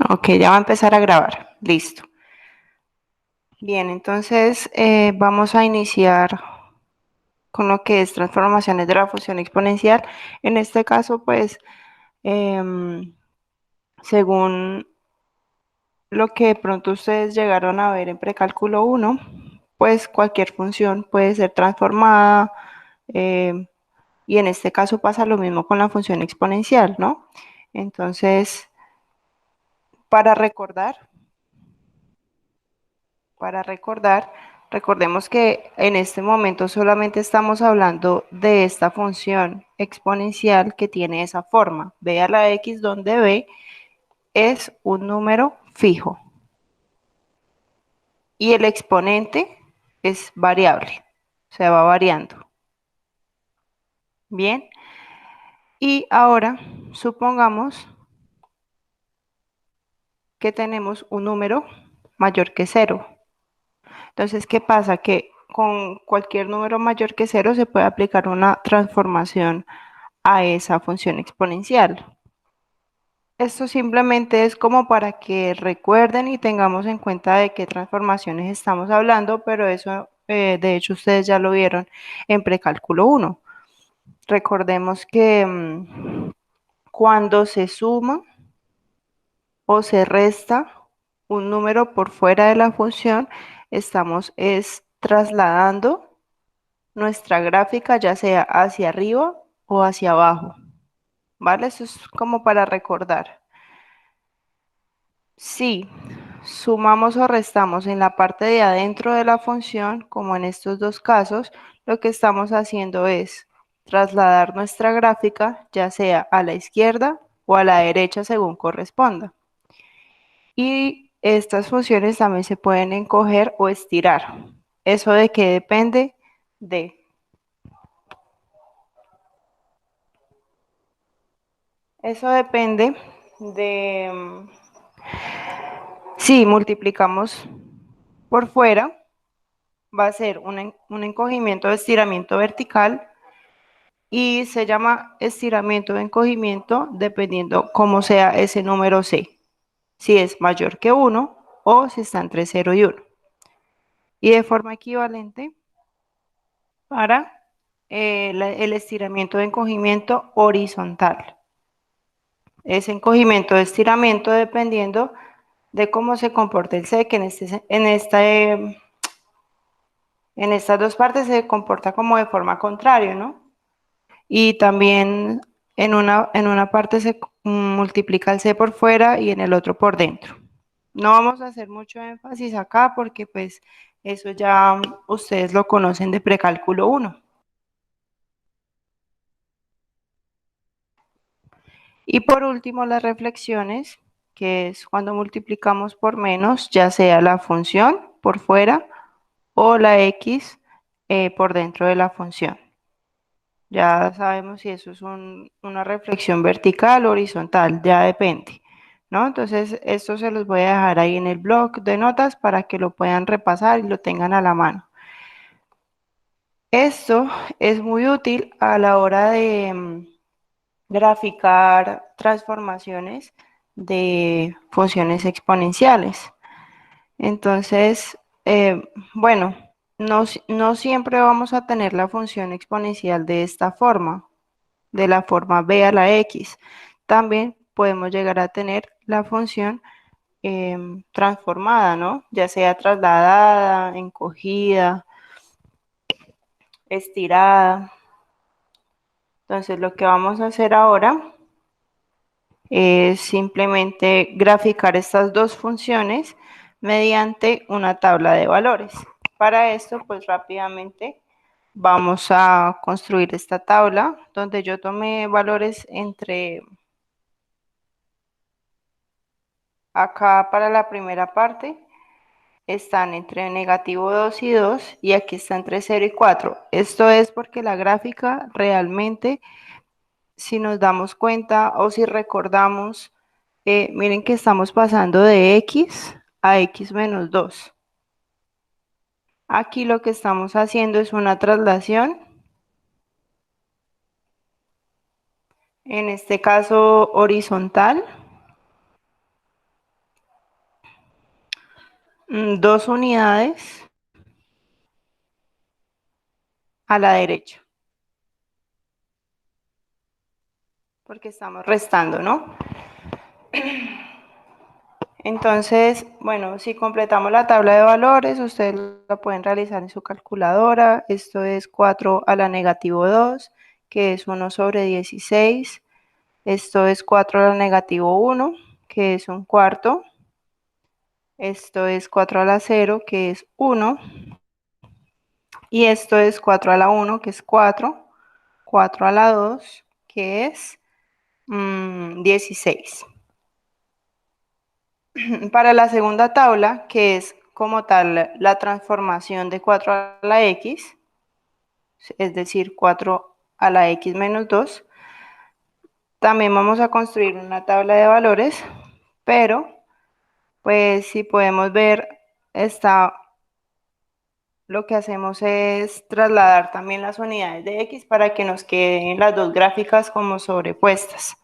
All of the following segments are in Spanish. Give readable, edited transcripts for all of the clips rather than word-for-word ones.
Ok, ya va a empezar a grabar. Listo. Bien, entonces vamos a iniciar con lo que es transformaciones de la función exponencial. En este caso, pues, em, según lo que de pronto ustedes llegaron a ver en precálculo 1, pues cualquier función puede ser transformada, em, y en este caso pasa lo mismo con la función exponencial, ¿no? Entonces, para recordar, Para recordar, recordemos que en este momento solamente estamos hablando de esta función exponencial que tiene esa forma. B a la x, donde b es un número fijo y el exponente es variable, se va variando. Bien, y ahora supongamos que tenemos un número mayor que cero. Entonces, ¿qué pasa? Que con cualquier número mayor que cero se puede aplicar una transformación a esa función exponencial. Esto simplemente es como para que recuerden y tengamos en cuenta de qué transformaciones estamos hablando, pero eso de hecho ustedes ya lo vieron en precálculo 1. Recordemos que cuando se suma o se resta un número por fuera de la función, estamos trasladando nuestra gráfica ya sea hacia arriba o hacia abajo, ¿vale? Eso es como para recordar. Si sumamos o restamos en la parte de adentro de la función, como en estos dos casos, lo que estamos haciendo es trasladar nuestra gráfica ya sea a la izquierda o a la derecha según corresponda. Y estas funciones también se pueden encoger o estirar. ¿Eso de qué depende? De Eso depende de si multiplicamos por fuera, va a ser un encogimiento o estiramiento vertical y se llama estiramiento o encogimiento dependiendo cómo sea ese número C, si es mayor que 1 o si está entre 0 y 1. Y de forma equivalente para el estiramiento de encogimiento horizontal. Es encogimiento de estiramiento dependiendo de cómo se comporta el C, que en estas dos partes se comporta como de forma contraria, ¿no? Y también en una parte se multiplica el C por fuera y en el otro por dentro. No vamos a hacer mucho énfasis acá porque pues eso ya ustedes lo conocen de precálculo 1. Y por último, las reflexiones, que es cuando multiplicamos por menos, ya sea la función por fuera o la x por dentro de la función. Ya sabemos si eso es una reflexión vertical o horizontal, ya depende, ¿no? Entonces, esto se los voy a dejar ahí en el blog de notas para que lo puedan repasar y lo tengan a la mano. Esto es muy útil a la hora de graficar transformaciones de funciones exponenciales. Entonces, bueno, no siempre vamos a tener la función exponencial de esta forma, de la forma b a la x. También podemos llegar a tener la función transformada, ¿no? Ya sea trasladada, encogida, estirada. Entonces, lo que vamos a hacer ahora es simplemente graficar estas dos funciones mediante una tabla de valores. Para esto, pues rápidamente vamos a construir esta tabla donde yo tomé valores entre acá para la primera parte, están entre negativo 2 y 2 y aquí está entre 0 y 4. Esto es porque la gráfica realmente, si nos damos cuenta o si recordamos, miren que estamos pasando de x a x menos 2. Aquí lo que estamos haciendo es una traslación, en este caso horizontal, 2 unidades a la derecha, porque estamos restando, ¿no? Entonces, bueno, si completamos la tabla de valores, ustedes la pueden realizar en su calculadora. Esto es 4 a la negativo 2, que es 1/16. Esto es 4 a la negativo 1, que es un cuarto. Esto es 4 a la 0, que es 1. Y esto es 4 a la 1, que es 4. 4 a la 2, que es 16. Para la segunda tabla, que es como tal la transformación de 4 a la x, es decir, 4 a la x menos 2, también vamos a construir una tabla de valores, pero pues si podemos ver, lo que hacemos es trasladar también las unidades de x para que nos queden las dos gráficas como sobrepuestas.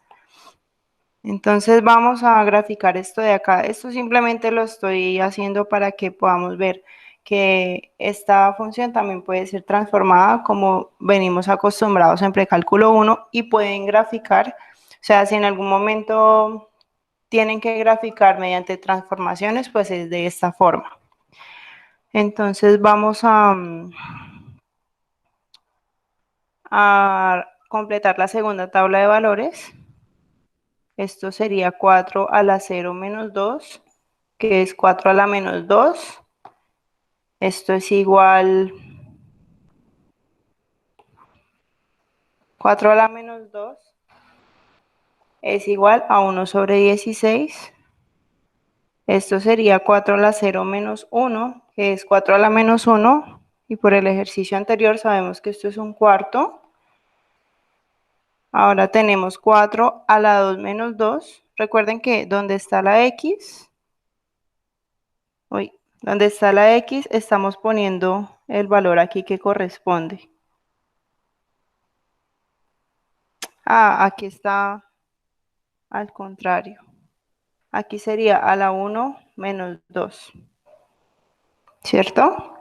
Entonces vamos a graficar esto de acá. Esto simplemente lo estoy haciendo para que podamos ver que esta función también puede ser transformada como venimos acostumbrados en precálculo 1 y pueden graficar, o sea, si en algún momento tienen que graficar mediante transformaciones, pues es de esta forma. Entonces vamos a completar la segunda tabla de valores. Esto sería 4 a la 0 menos 2, que es 4 a la menos 2. Esto es igual, 4 a la menos 2 es igual a 1/16. Esto sería 4 a la 0 menos 1, que es 4 a la menos 1. Y por el ejercicio anterior sabemos que esto es un cuarto. Ahora tenemos 4 a la 2 menos 2. Recuerden que donde está la x, donde está la x, estamos poniendo el valor aquí que corresponde. Aquí está al contrario. Aquí sería a la 1 menos 2, ¿cierto?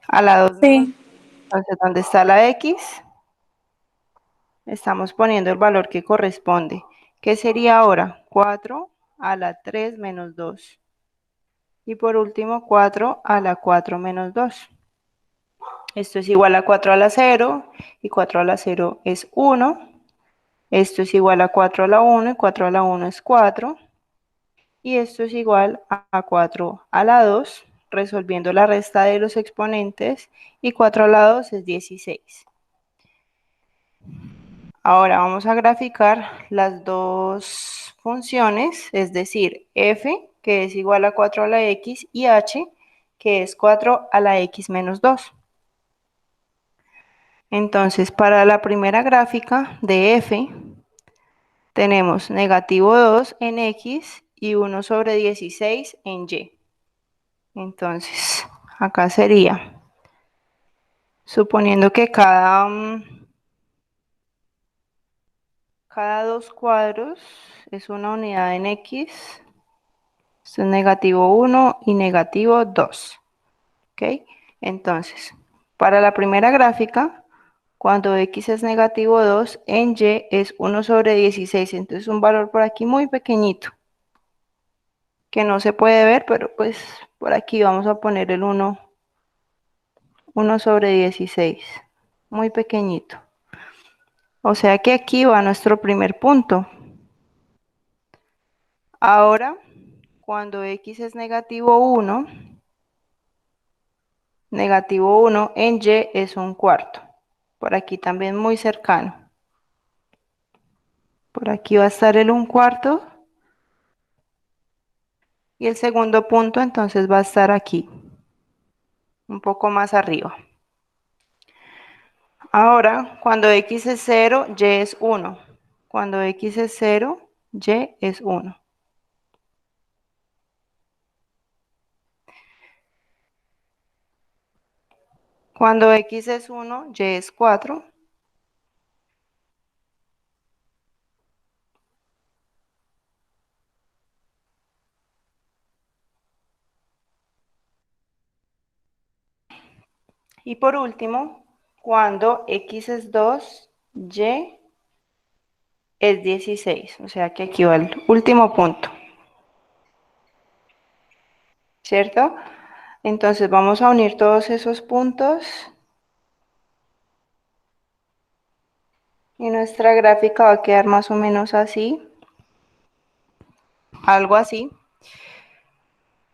A la 2 menos 2. Sí, Entonces, donde está la x, estamos poniendo el valor que corresponde. ¿Qué sería ahora? 4 a la 3 menos 2. Y por último, 4 a la 4 menos 2. Esto es igual a 4 a la 0 y 4 a la 0 es 1. Esto es igual a 4 a la 1 y 4 a la 1 es 4. Y esto es igual a 4 a la 2, resolviendo la resta de los exponentes, y 4 a la 2 es 16. Ahora vamos a graficar las dos funciones, es decir, f, que es igual a 4 a la x, y h, que es 4 a la x menos 2. Entonces, para la primera gráfica de f, tenemos negativo 2 en x y 1/16 en y. Entonces, acá sería, suponiendo que cada dos cuadros es una unidad en x, esto es negativo 1 y negativo 2. ¿Ok? Entonces, para la primera gráfica, cuando x es negativo 2, en y es 1/16. Entonces, un valor por aquí muy pequeñito, que no se puede ver, pero pues por aquí vamos a poner el 1/16. Muy pequeñito. O sea que aquí va nuestro primer punto. Ahora, cuando x es negativo 1 en y es un cuarto. Por aquí también muy cercano. Por aquí va a estar el un cuarto. Y el segundo punto entonces va a estar aquí, un poco más arriba. Ahora, cuando x es 0, y es 1. Cuando x es 0, y es 1. Cuando x es 1, y es 4. Y por último, cuando x es 2, y es 16. O sea que aquí va el último punto, ¿cierto? Entonces vamos a unir todos esos puntos y nuestra gráfica va a quedar más o menos así, algo así.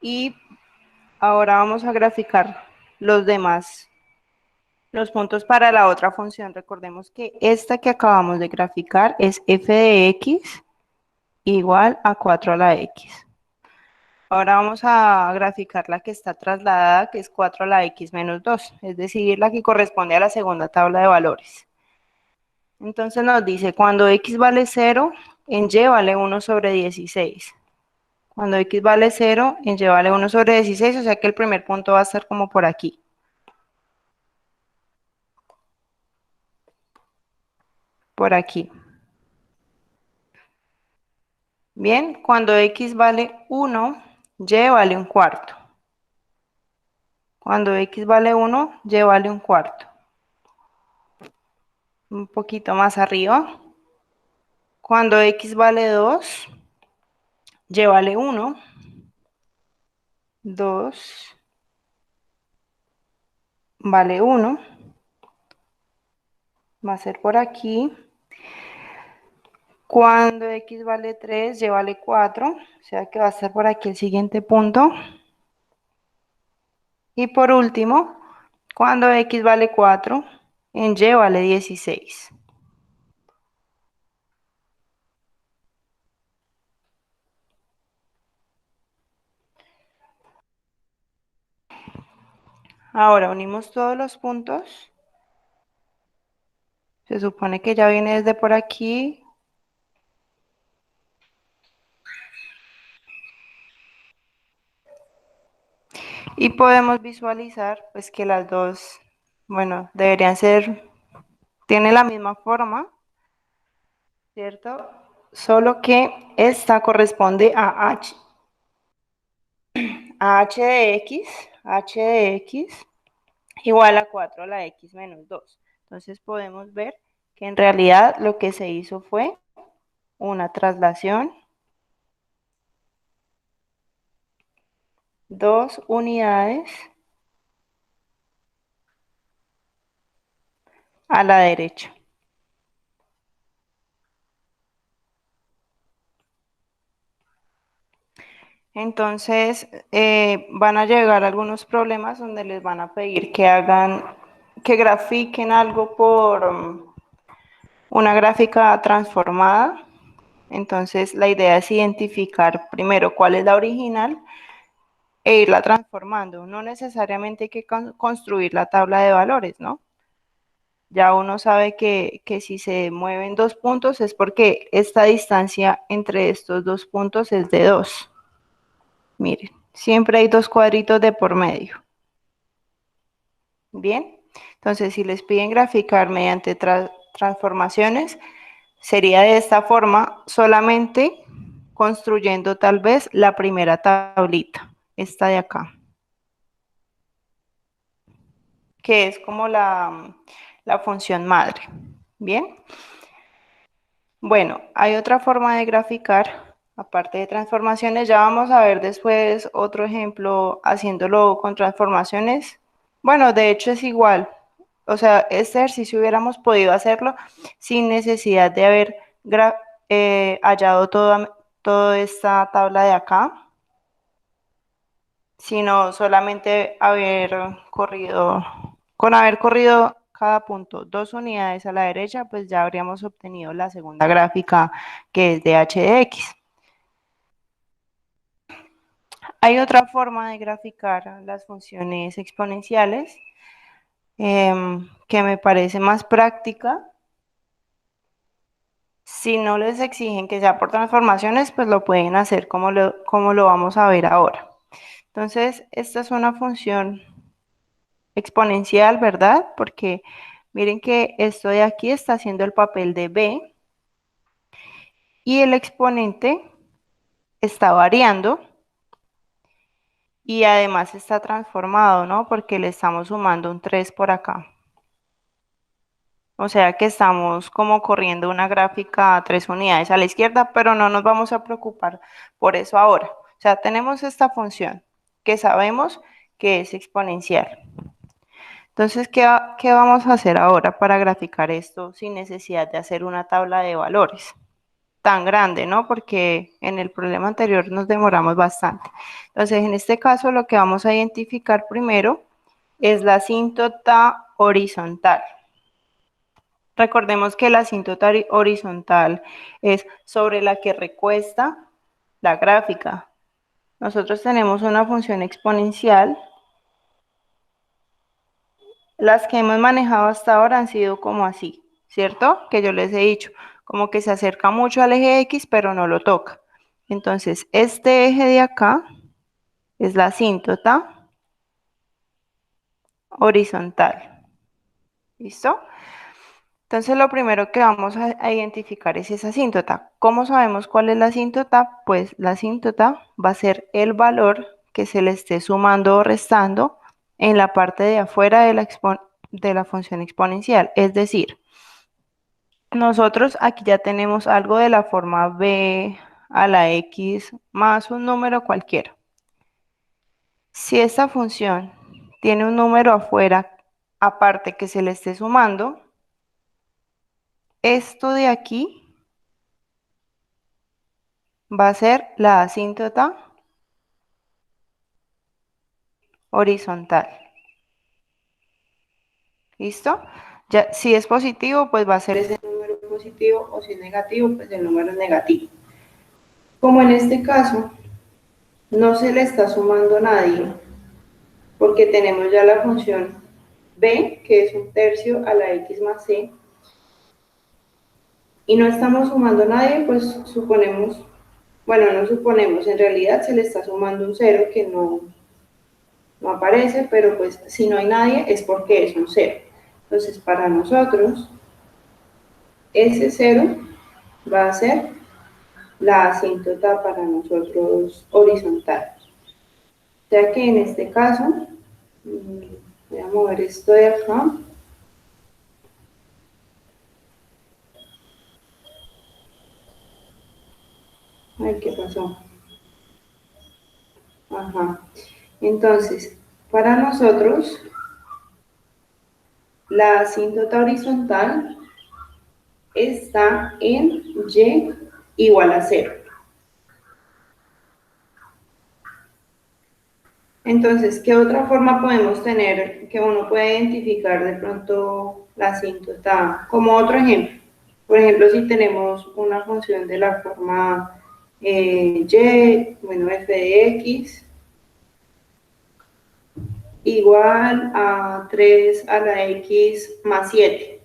Y ahora vamos a graficar los demás, los puntos para la otra función. Recordemos que esta que acabamos de graficar es f de x igual a 4 a la x. Ahora vamos a graficar la que está trasladada, que es 4 a la x menos 2, es decir, la que corresponde a la segunda tabla de valores. Entonces nos dice, cuando x vale 0, en y vale 1 sobre 16. Cuando x vale 0, en y vale 1 sobre 16, o sea que el primer punto va a estar como por aquí. Por aquí. Bien, cuando x vale 1, y vale un cuarto. Cuando x vale 1, y vale un cuarto. Un poquito más arriba. Cuando x vale 2, y vale 1, 2 vale 1, va a ser por aquí. Cuando x vale 3, y vale 4, o sea que va a estar por aquí el siguiente punto. Y por último, cuando x vale 4, en y vale 16. Ahora unimos todos los puntos. Se supone que ya viene desde por aquí. Y podemos visualizar pues que las dos, bueno, deberían ser, tiene la misma forma, ¿cierto? Solo que esta corresponde a h de x, igual a 4 a la x menos 2. Entonces podemos ver que en realidad lo que se hizo fue una traslación, 2 unidades a la derecha. Entonces van a llegar algunos problemas donde les van a pedir que hagan, que grafiquen algo por una gráfica transformada. Entonces la idea es identificar primero cuál es la original e irla transformando. No necesariamente hay que construir la tabla de valores, ¿no? Ya uno sabe que si se mueven dos puntos es porque esta distancia entre estos dos puntos es de 2. Miren, siempre hay dos cuadritos de por medio. Bien, entonces si les piden graficar mediante transformaciones, sería de esta forma, solamente construyendo tal vez la primera tablita, esta de acá, que es como la función madre. Bien, bueno, hay otra forma de graficar, aparte de transformaciones, ya vamos a ver después otro ejemplo haciéndolo con transformaciones. Bueno, de hecho es igual, o sea, este ejercicio hubiéramos podido hacerlo sin necesidad de haber hallado toda esta tabla de acá, sino solamente con haber corrido cada punto 2 unidades a la derecha, pues ya habríamos obtenido la segunda gráfica que es de h de x. Hay otra forma de graficar las funciones exponenciales que me parece más práctica. Si no les exigen que sea por transformaciones, pues lo pueden hacer como lo vamos a ver ahora. Entonces, esta es una función exponencial, ¿verdad? Porque miren que esto de aquí está haciendo el papel de b y el exponente está variando y además está transformado, ¿no? Porque le estamos sumando un 3 por acá. O sea que estamos como corriendo una gráfica a 3 unidades a la izquierda, pero no nos vamos a preocupar por eso ahora. O sea, tenemos esta función que sabemos que es exponencial. Entonces, ¿qué vamos a hacer ahora para graficar esto sin necesidad de hacer una tabla de valores tan grande, ¿no? Porque en el problema anterior nos demoramos bastante. Entonces, en este caso, lo que vamos a identificar primero es la asíntota horizontal. Recordemos que la asíntota horizontal es sobre la que recuesta la gráfica. Nosotros tenemos una función exponencial. Las que hemos manejado hasta ahora han sido como así, ¿cierto? Que yo les he dicho, como que se acerca mucho al eje X, pero no lo toca. Entonces, este eje de acá es la asíntota horizontal. ¿Listo? Entonces, lo primero que vamos a identificar es esa asíntota. ¿Cómo sabemos cuál es la asíntota? Pues la asíntota va a ser el valor que se le esté sumando o restando en la parte de afuera de la función exponencial. Es decir, nosotros aquí ya tenemos algo de la forma b a la x más un número cualquiera. Si esta función tiene un número afuera, aparte que se le esté sumando, esto de aquí va a ser la asíntota horizontal. ¿Listo? Ya, si es positivo, pues va a ser ese número positivo, o si es negativo, pues el número es negativo. Como en este caso no se le está sumando a nadie, porque tenemos ya la función b, que es un tercio a la x más c, y no estamos sumando a nadie, pues suponemos, bueno, no suponemos, en realidad se le está sumando un cero que no aparece, pero pues si no hay nadie es porque es un cero. Entonces, para nosotros, ese cero va a ser la asíntota para nosotros horizontal. Ya que en este caso, voy a mover esto de acá. Ay, ¿qué pasó? Ajá. Entonces, para nosotros, la asíntota horizontal está en y igual a 0. Entonces, ¿qué otra forma podemos tener que uno puede identificar de pronto la asíntota? Como otro ejemplo. Por ejemplo, si tenemos una función de la forma y, bueno, f de x igual a 3 a la x más 7.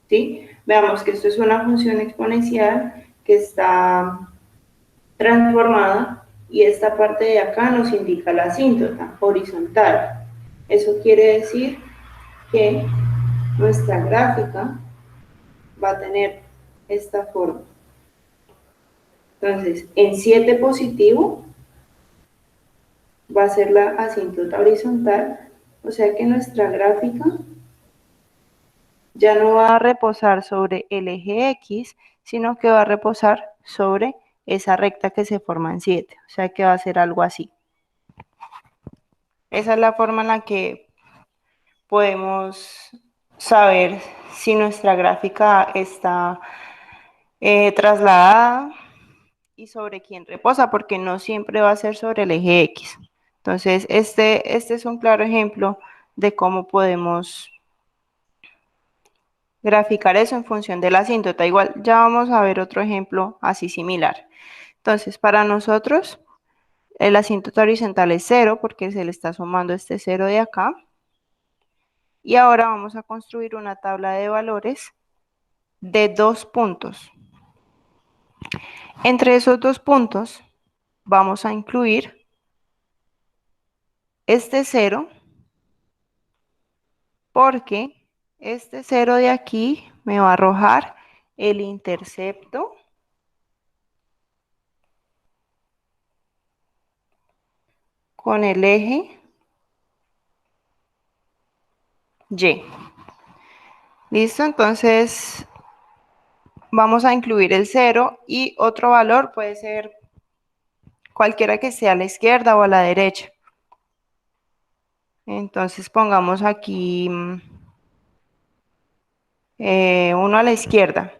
¿Sí? Veamos que esto es una función exponencial que está transformada y esta parte de acá nos indica la asíntota horizontal. Eso quiere decir que nuestra gráfica va a tener esta forma. Entonces, en 7 positivo va a ser la asíntota horizontal, o sea que nuestra gráfica ya no va a reposar sobre el eje X, sino que va a reposar sobre esa recta que se forma en 7, o sea que va a ser algo así. Esa es la forma en la que podemos saber si nuestra gráfica está trasladada y sobre quién reposa, porque no siempre va a ser sobre el eje X. Entonces, este es un claro ejemplo de cómo podemos graficar eso en función de la asíntota. Igual ya vamos a ver otro ejemplo así similar. Entonces, para nosotros, la asíntota horizontal es 0 porque se le está sumando este 0 de acá. Y ahora vamos a construir una tabla de valores de 2 puntos. Entre esos 2 puntos vamos a incluir este 0 porque este 0 de aquí me va a arrojar el intercepto con el eje Y. ¿Listo? Entonces vamos a incluir el 0 y otro valor puede ser cualquiera que sea a la izquierda o a la derecha. Entonces pongamos aquí 1 a la izquierda.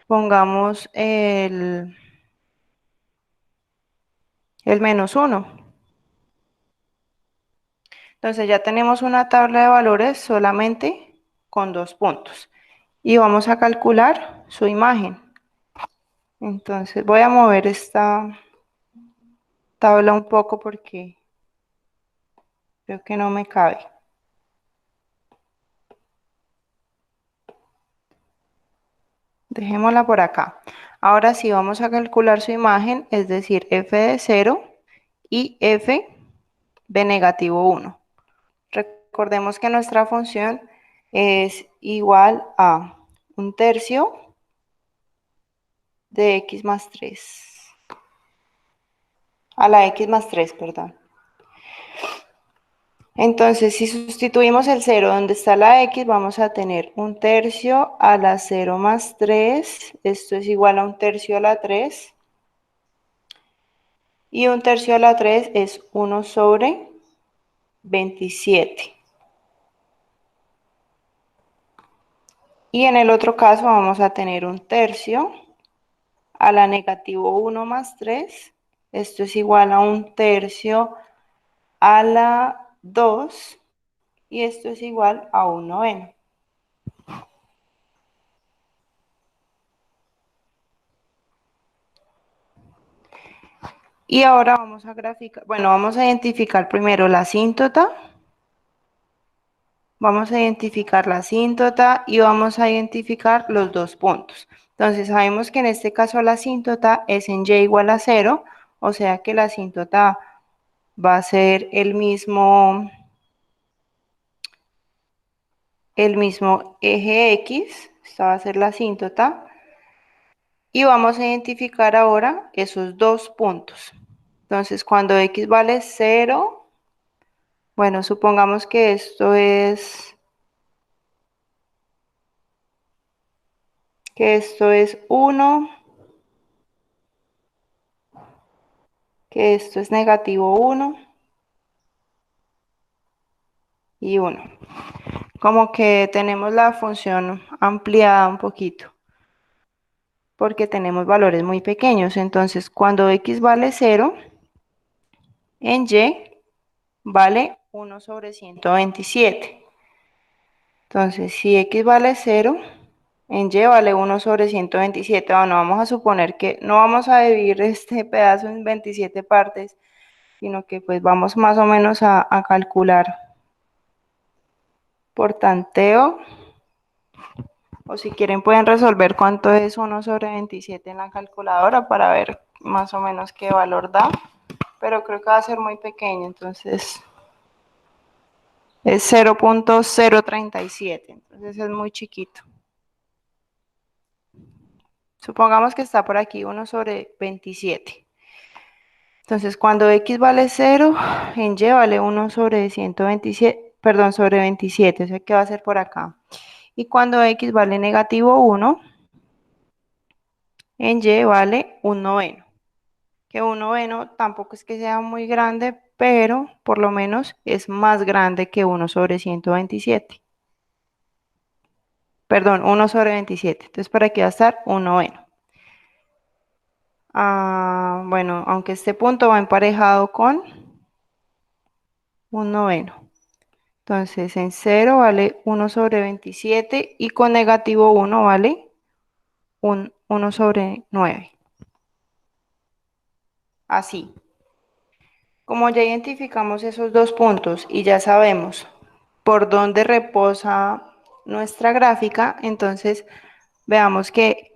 Pongamos el -1. Entonces ya tenemos una tabla de valores solamente con 2 puntos. Y vamos a calcular su imagen. Entonces voy a mover esta tabla un poco porque creo que no me cabe. Dejémosla por acá. Ahora sí vamos a calcular su imagen, es decir, f de 0 y f de -1. Recordemos que nuestra función es igual a 1/3 de x más 3. A la x más 3, perdón. Entonces, si sustituimos el 0 donde está la x, vamos a tener 1/3 a la 0 más 3. Esto es igual a 1/3 a la 3. Y 1/3 a la 3 es 1 sobre 27. Y en el otro caso vamos a tener 1/3 a la -1 más 3. Esto es igual a 1/3 a la 2. Y esto es igual a 1/9. Y ahora vamos a graficar, bueno, vamos a identificar primero la asíntota. Vamos a identificar la asíntota y vamos a identificar los dos puntos. Entonces sabemos que en este caso la asíntota es en y igual a 0, o sea que la asíntota va a ser el mismo eje X, esta va a ser la asíntota, y vamos a identificar ahora esos dos puntos. Entonces cuando X vale 0, bueno, supongamos que esto es 1, que esto es -1 y 1. Como que tenemos la función ampliada un poquito, porque tenemos valores muy pequeños. Entonces, cuando x vale 0, en y vale 1 sobre 127. Entonces, si x vale 0, en y vale 1 sobre 127. Bueno, vamos a suponer que no vamos a dividir este pedazo en 27 partes, sino que pues vamos más o menos a calcular por tanteo. O si quieren pueden resolver cuánto es 1 sobre 27 en la calculadora para ver más o menos qué valor da. Pero creo que va a ser muy pequeño, entonces es 0.037, entonces es muy chiquito. Supongamos que está por aquí 1 sobre 27. Entonces cuando x vale 0, en y vale 1 sobre 127, perdón, sobre 27, o sea que va a ser por acá. Y cuando x vale -1, en y vale 1/9. Que 1/9 tampoco es que sea muy grande, pero por lo menos es más grande que 1 sobre 127. Perdón, 1 sobre 27. Entonces por aquí va a estar 1/9. Bueno, aunque este punto va emparejado con 1/9. Entonces en 0 vale 1 sobre 27 y con -1 vale 1 sobre 9. Así. Como ya identificamos esos dos puntos y ya sabemos por dónde reposa nuestra gráfica, entonces veamos que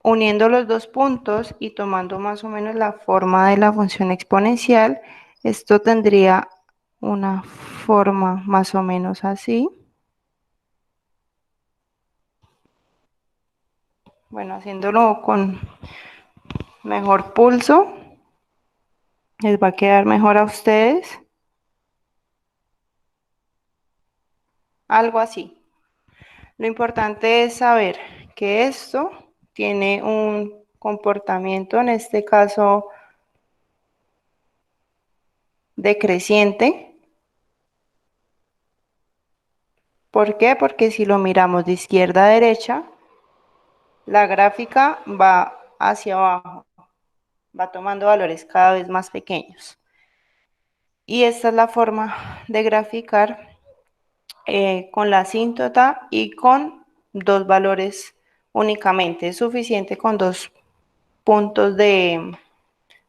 uniendo los dos puntos y tomando más o menos la forma de la función exponencial, esto tendría una forma más o menos así. Bueno, haciéndolo con mejor pulso. ¿Les va a quedar mejor a ustedes? Algo así. Lo importante es saber que esto tiene un comportamiento, en este caso, decreciente. ¿Por qué? Porque si lo miramos de izquierda a derecha, la gráfica va hacia abajo, va tomando valores cada vez más pequeños. Y esta es la forma de graficar con la asíntota y con dos valores únicamente. Es suficiente con dos puntos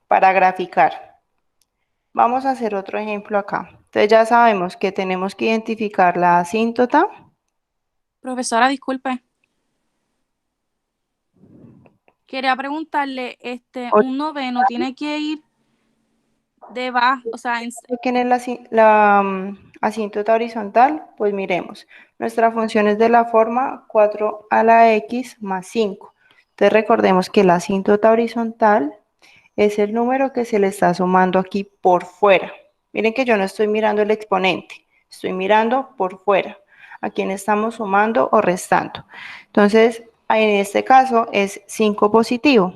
para graficar. Vamos a hacer otro ejemplo acá. Entonces ya sabemos que tenemos que identificar la asíntota. Profesora, disculpe. Quería preguntarle, un noveno tiene que ir debajo, o sea, ¿Quién es la asíntota horizontal? Pues miremos. Nuestra función es de la forma 4 a la x más 5. Entonces recordemos que la asíntota horizontal es el número que se le está sumando aquí por fuera. Miren que yo no estoy mirando el exponente, estoy mirando por fuera. ¿A quién estamos sumando o restando? Entonces, en este caso es 5 positivo,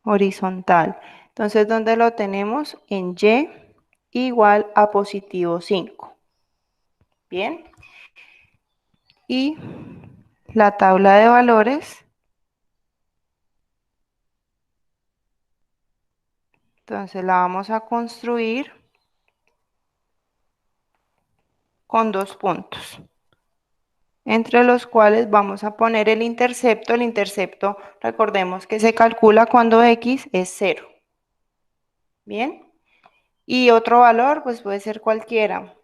horizontal. Entonces, ¿dónde lo tenemos? En y igual a positivo 5. Bien. Y la tabla de valores, entonces la vamos a construir con dos puntos, entre los cuales vamos a poner el intercepto. El intercepto, recordemos que se calcula cuando x es 0. Bien. Y otro valor, pues puede ser cualquiera.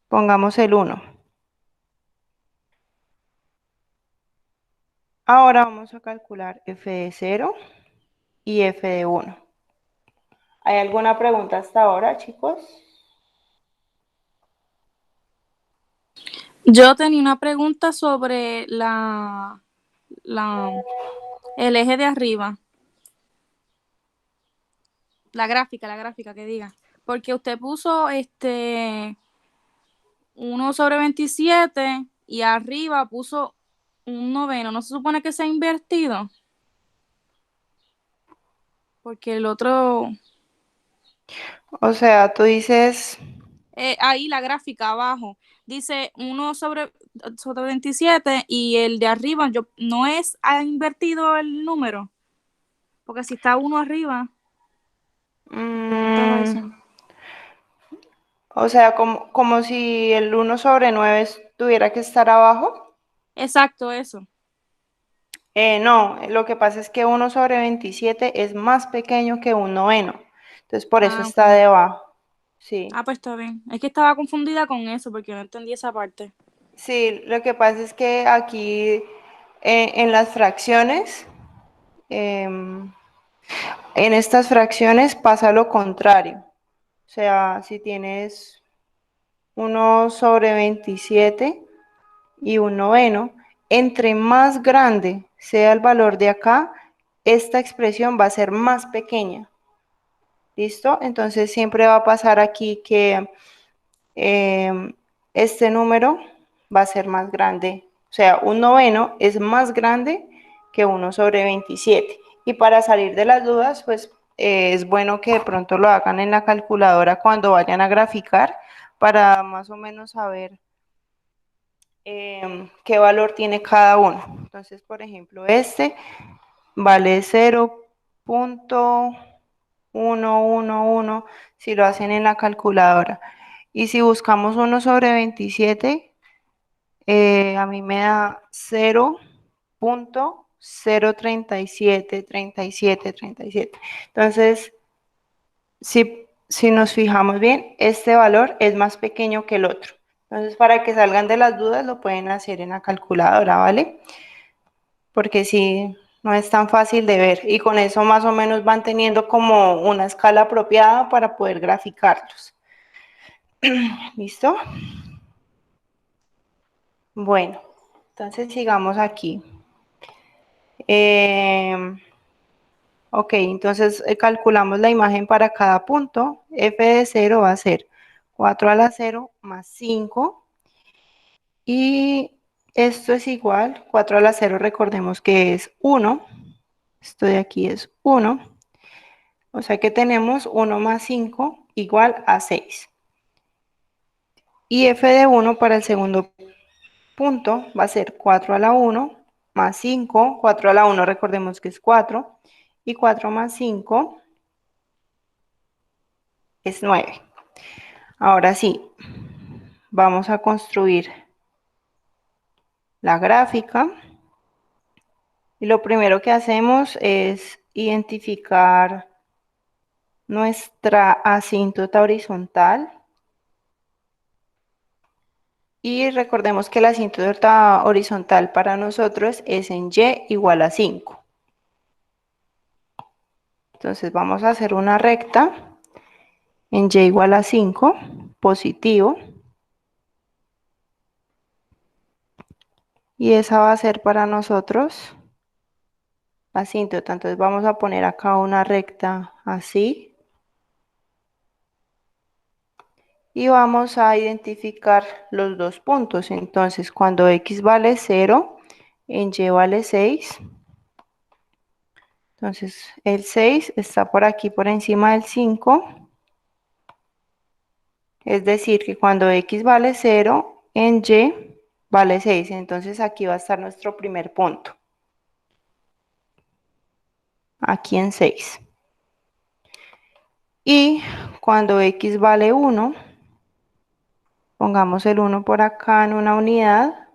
Pongamos el 1. Ahora vamos a calcular f de 0 y f de 1. ¿Hay alguna pregunta hasta ahora, chicos? yo tenía una pregunta sobre el eje de arriba, la gráfica que diga. Porque usted puso 1/27 y arriba puso un noveno. ¿No se supone que se ha invertido? Porque el otro, O sea, tú dices, ahí la gráfica abajo, dice 1/27 y el de arriba yo, no es, ha invertido el número. Porque si está uno arriba, me estaba mm, diciendo. o sea, como si el 1/9 tuviera que estar abajo. Exacto, eso. No, lo que pasa es que 1/27 es más pequeño que un noveno. Entonces, por eso Ah, está ok. debajo. Sí. Ah, pues está bien. Es que estaba confundida con eso porque no entendí esa parte. Sí, lo que pasa es que aquí en las fracciones, em, en estas fracciones pasa lo contrario. O sea, si tienes 1/27 y un noveno, entre más grande sea el valor de acá, esta expresión va a ser más pequeña. ¿Listo? Entonces siempre va a pasar aquí que este número va a ser más grande. O sea, un noveno es más grande que 1/27. Y para salir de las dudas, pues es bueno que de pronto lo hagan en la calculadora cuando vayan a graficar para más o menos saber qué valor tiene cada uno. Entonces, por ejemplo, este vale 0.111 si lo hacen en la calculadora. Y si buscamos 1/27, a mí me da 0.03737. Entonces, si nos fijamos bien, este valor es más pequeño que el otro. Entonces, para que salgan de las dudas, lo pueden hacer en la calculadora, ¿vale? Porque sí, no es tan fácil de ver. Y con eso más o menos van teniendo como una escala apropiada para poder graficarlos. ¿Listo? Bueno, entonces sigamos aquí. Ok, entonces calculamos la imagen para cada punto. F de 0 va a ser 4 a la 0 más 5. Y esto es igual, 4 a la 0, recordemos que es 1. Esto de aquí es 1. O sea que tenemos 1 más 5 igual a 6. Y f de 1 para el segundo punto va a ser 4 a la 1 más 5. 4 a la 1 recordemos que es 4. Y 4 más 5 es 9. Ahora sí, vamos a construir la gráfica. Y lo primero que hacemos es identificar nuestra asíntota horizontal. Y recordemos que la asíntota horizontal para nosotros es en y igual a 5. Entonces vamos a hacer una recta en y igual a 5, positivo. Y esa va a ser para nosotros la asíntota. Entonces vamos a poner acá una recta así. Y vamos a identificar los dos puntos. Entonces cuando x vale 0, en y vale 6. Entonces el 6 está por aquí por encima del 5. Es decir, que cuando x vale 0, en y vale 6. Entonces aquí va a estar nuestro primer punto. Aquí en 6. Y cuando x vale 1, pongamos el 1 por acá en una unidad.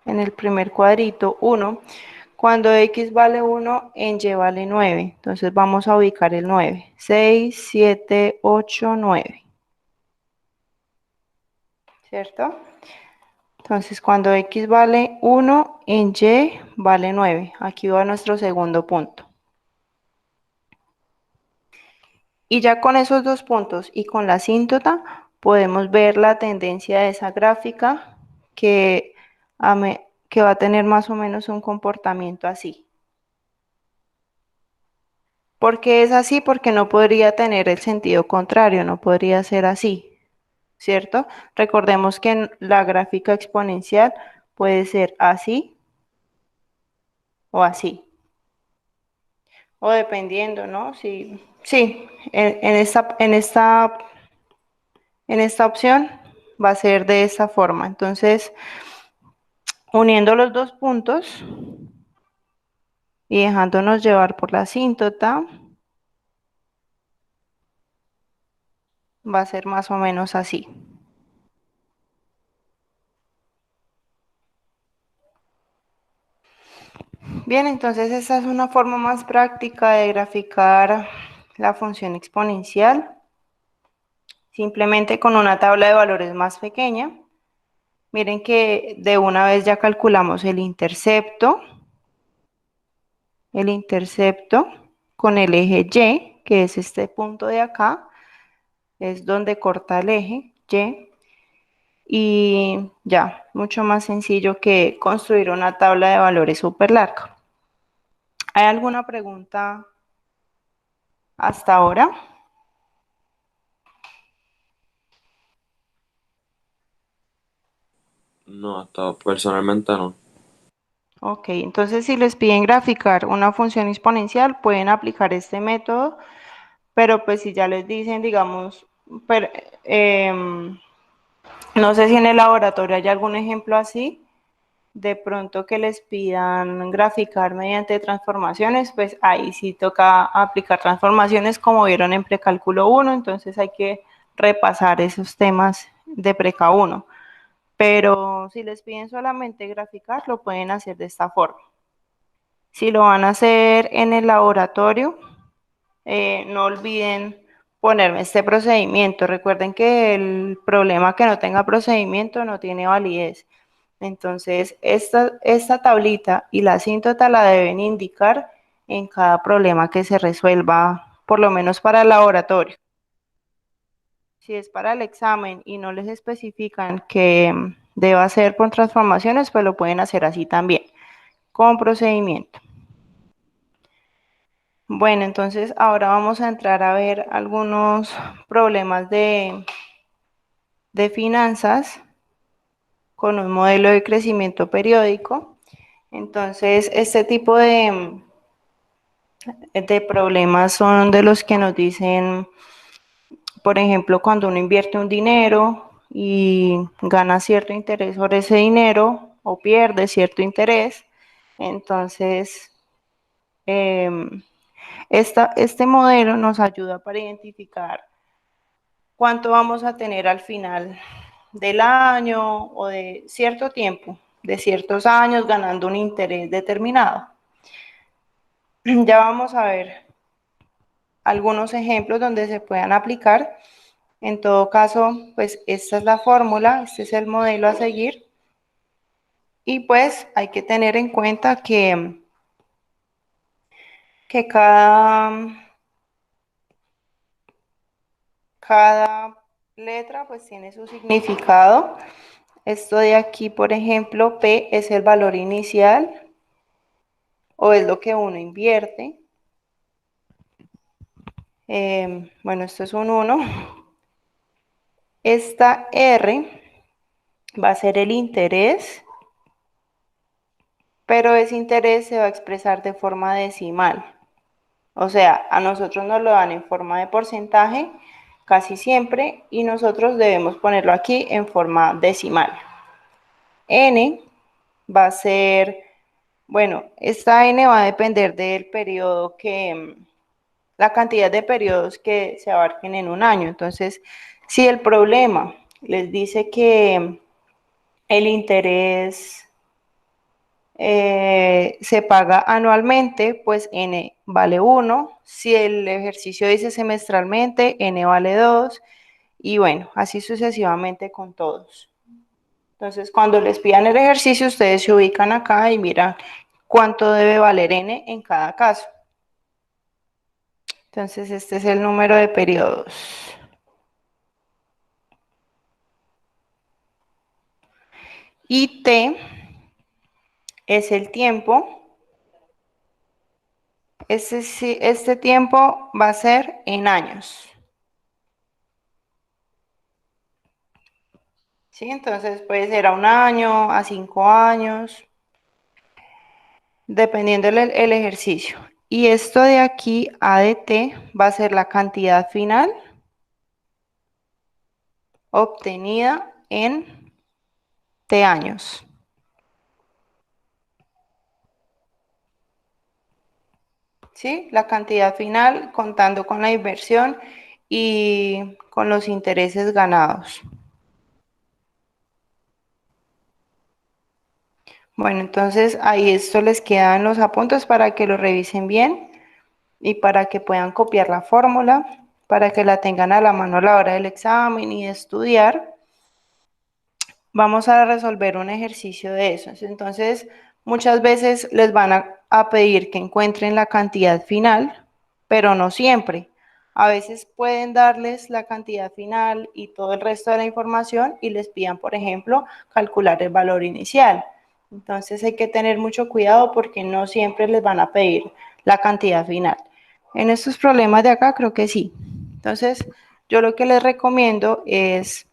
En el primer cuadrito, 1. Cuando x vale 1, en y vale 9. Entonces vamos a ubicar el 9. 6, 7, 8, 9. ¿Cierto? Entonces cuando x vale 1, en y vale 9. Aquí va nuestro segundo punto. Y ya con esos dos puntos y con la asíntota podemos ver la tendencia de esa gráfica que, que va a tener más o menos un comportamiento así. ¿Por qué es así? Porque no podría tener el sentido contrario, no podría ser así, ¿cierto? Recordemos que en la gráfica exponencial puede ser así o así, o dependiendo, ¿no? Sí, sí, en esta opción va a ser de esta forma. Entonces, uniendo los dos puntos y dejándonos llevar por la asíntota, va a ser más o menos así. Bien, entonces esta es una forma más práctica de graficar la función exponencial, simplemente con una tabla de valores más pequeña. Miren que de una vez ya calculamos el intercepto con el eje Y, que es este punto de acá, es donde corta el eje Y, y ya, mucho más sencillo que construir una tabla de valores súper larga. ¿Hay alguna pregunta hasta ahora? No, hasta personalmente no. Ok, entonces si les piden graficar una función exponencial, pueden aplicar este método, pero pues si ya les dicen, digamos, pero, no sé si en el laboratorio hay algún ejemplo así, de pronto que les pidan graficar mediante transformaciones, pues ahí sí toca aplicar transformaciones como vieron en precálculo 1, entonces hay que repasar esos temas de preca 1. Pero si les piden solamente graficar, lo pueden hacer de esta forma. Si lo van a hacer en el laboratorio, no olviden ponerme este procedimiento. Recuerden que el problema que no tenga procedimiento no tiene validez. Entonces, esta tablita y la asíntota la deben indicar en cada problema que se resuelva, por lo menos para el laboratorio. Si es para el examen y no les especifican que deba hacer por transformaciones, pues lo pueden hacer así también, con procedimiento. Bueno, entonces ahora vamos a entrar a ver algunos problemas de finanzas con un modelo de crecimiento periódico. Entonces, este tipo de problemas son de los que nos dicen, por ejemplo, cuando uno invierte un dinero y gana cierto interés sobre ese dinero o pierde cierto interés, entonces este modelo nos ayuda para identificar cuánto vamos a tener al final del año o de cierto tiempo, de ciertos años, ganando un interés determinado. Ya vamos a ver algunos ejemplos donde se puedan aplicar. En todo caso, pues esta es la fórmula, este es el modelo a seguir. Y pues hay que tener en cuenta que cada letra pues tiene su significado. Esto de aquí, por ejemplo, P es el valor inicial o es lo que uno invierte. Bueno, esto es un 1. Esta R va a ser el interés, pero ese interés se va a expresar de forma decimal. O sea, a nosotros nos lo dan en forma de porcentaje casi siempre y nosotros debemos ponerlo aquí en forma decimal. N va a ser, bueno, esta N va a depender del periodo la cantidad de periodos que se abarquen en un año. Entonces, si el problema les dice que el interés se paga anualmente, pues N vale 1. Si el ejercicio dice semestralmente, N vale 2. Y bueno, así sucesivamente con todos. Entonces, cuando les pidan el ejercicio, ustedes se ubican acá y miran cuánto debe valer N en cada caso. Entonces, este es el número de periodos. Y T es el tiempo. Este tiempo va a ser en años. ¿Sí? Entonces puede ser a un año, a 5 años, dependiendo el ejercicio. Y esto de aquí, A de T, va a ser la cantidad final obtenida en T años. ¿Sí? La cantidad final contando con la inversión y con los intereses ganados. Bueno, entonces ahí esto les queda en los apuntes para que lo revisen bien y para que puedan copiar la fórmula, para que la tengan a la mano a la hora del examen y de estudiar. Vamos a resolver un ejercicio de esos. Entonces, muchas veces les van a pedir que encuentren la cantidad final, pero no siempre. A veces pueden darles la cantidad final y todo el resto de la información y les pidan, por ejemplo, calcular el valor inicial. Entonces hay que tener mucho cuidado porque no siempre les van a pedir la cantidad final. En estos problemas de acá creo que sí. Entonces, yo lo que les recomiendo es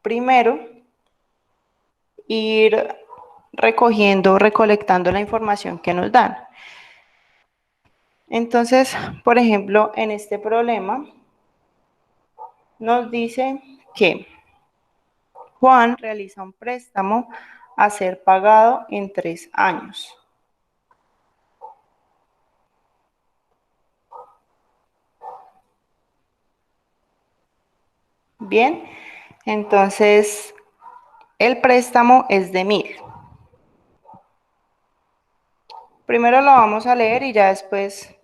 primero ir recolectando la información que nos dan. Entonces, por ejemplo, en este problema nos dice que Juan realiza un préstamo a ser pagado en 3 años. Bien, entonces el préstamo es de 1000. Primero lo vamos a leer y ya después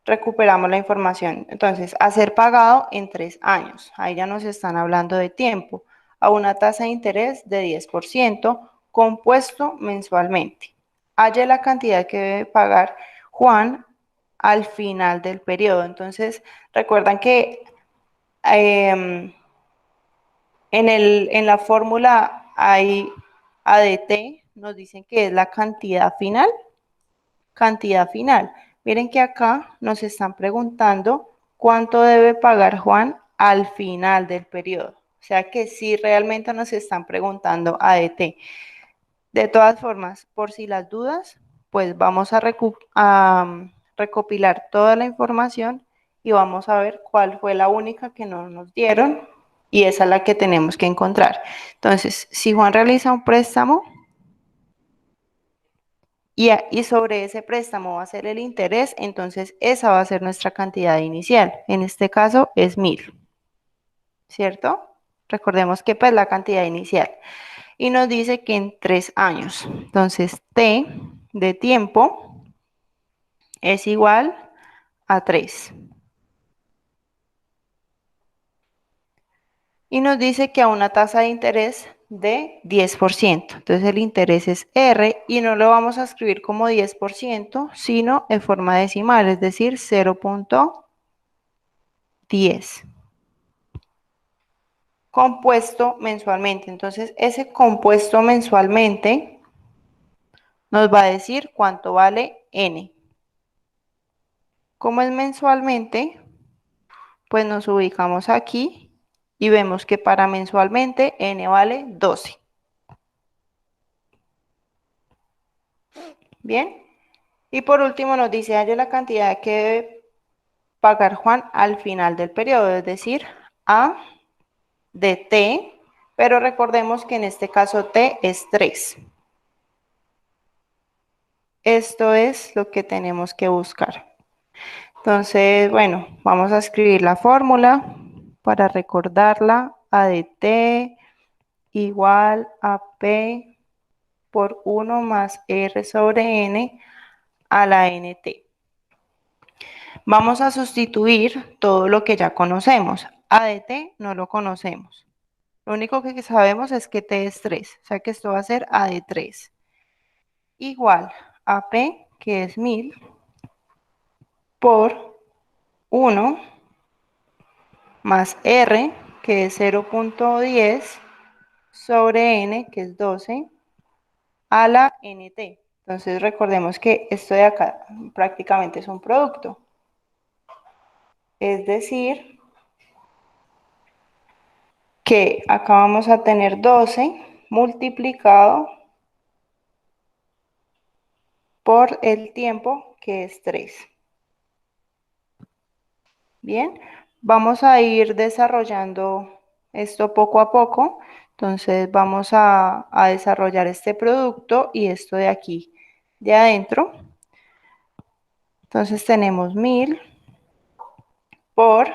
recuperamos la información. Entonces, a ser pagado en 3 años. Ahí ya nos están hablando de tiempo. A una tasa de interés de 10%, compuesto mensualmente. Halle la cantidad que debe pagar Juan al final del periodo. Entonces, recuerdan que En la fórmula hay ADT, nos dicen que es la cantidad final. Cantidad final. Miren que acá nos están preguntando cuánto debe pagar Juan al final del periodo. O sea que sí realmente nos están preguntando ADT. De todas formas, por si las dudas, pues vamos a recopilar toda la información y vamos a ver cuál fue la única que no nos dieron y esa es la que tenemos que encontrar. Entonces, si Juan realiza un préstamo y sobre ese préstamo va a ser el interés, entonces esa va a ser nuestra cantidad inicial. En este caso es 1000, ¿cierto? Recordemos que pues la cantidad inicial. Y nos dice que en 3 años. Entonces T de tiempo es igual a 3. Y nos dice que a una tasa de interés de 10%. Entonces el interés es R y no lo vamos a escribir como 10%, sino en forma decimal, es decir, 0.10. Compuesto mensualmente. Entonces ese compuesto mensualmente nos va a decir cuánto vale N. Como es mensualmente, pues nos ubicamos aquí y vemos que para mensualmente N vale 12. Bien. Y por último nos dice halle la cantidad que debe pagar Juan al final del periodo, es decir, A de T, pero recordemos que en este caso T es 3. Esto es lo que tenemos que buscar. Entonces, bueno, vamos a escribir la fórmula para recordarla. A de T igual a P por 1 más R sobre N a la NT. Vamos a sustituir todo lo que ya conocemos. A de T no lo conocemos. Lo único que sabemos es que T es 3, o sea que esto va a ser A de 3. Igual a P, que es 1000, por 1 más R, que es 0.10, sobre N, que es 12, a la NT. Entonces recordemos que esto de acá prácticamente es un producto. Es decir, que acá vamos a tener 12 multiplicado por el tiempo, que es 3. Bien, vamos a ir desarrollando esto poco a poco. Entonces vamos a desarrollar este producto y esto de aquí, de adentro. Entonces tenemos 1000 por,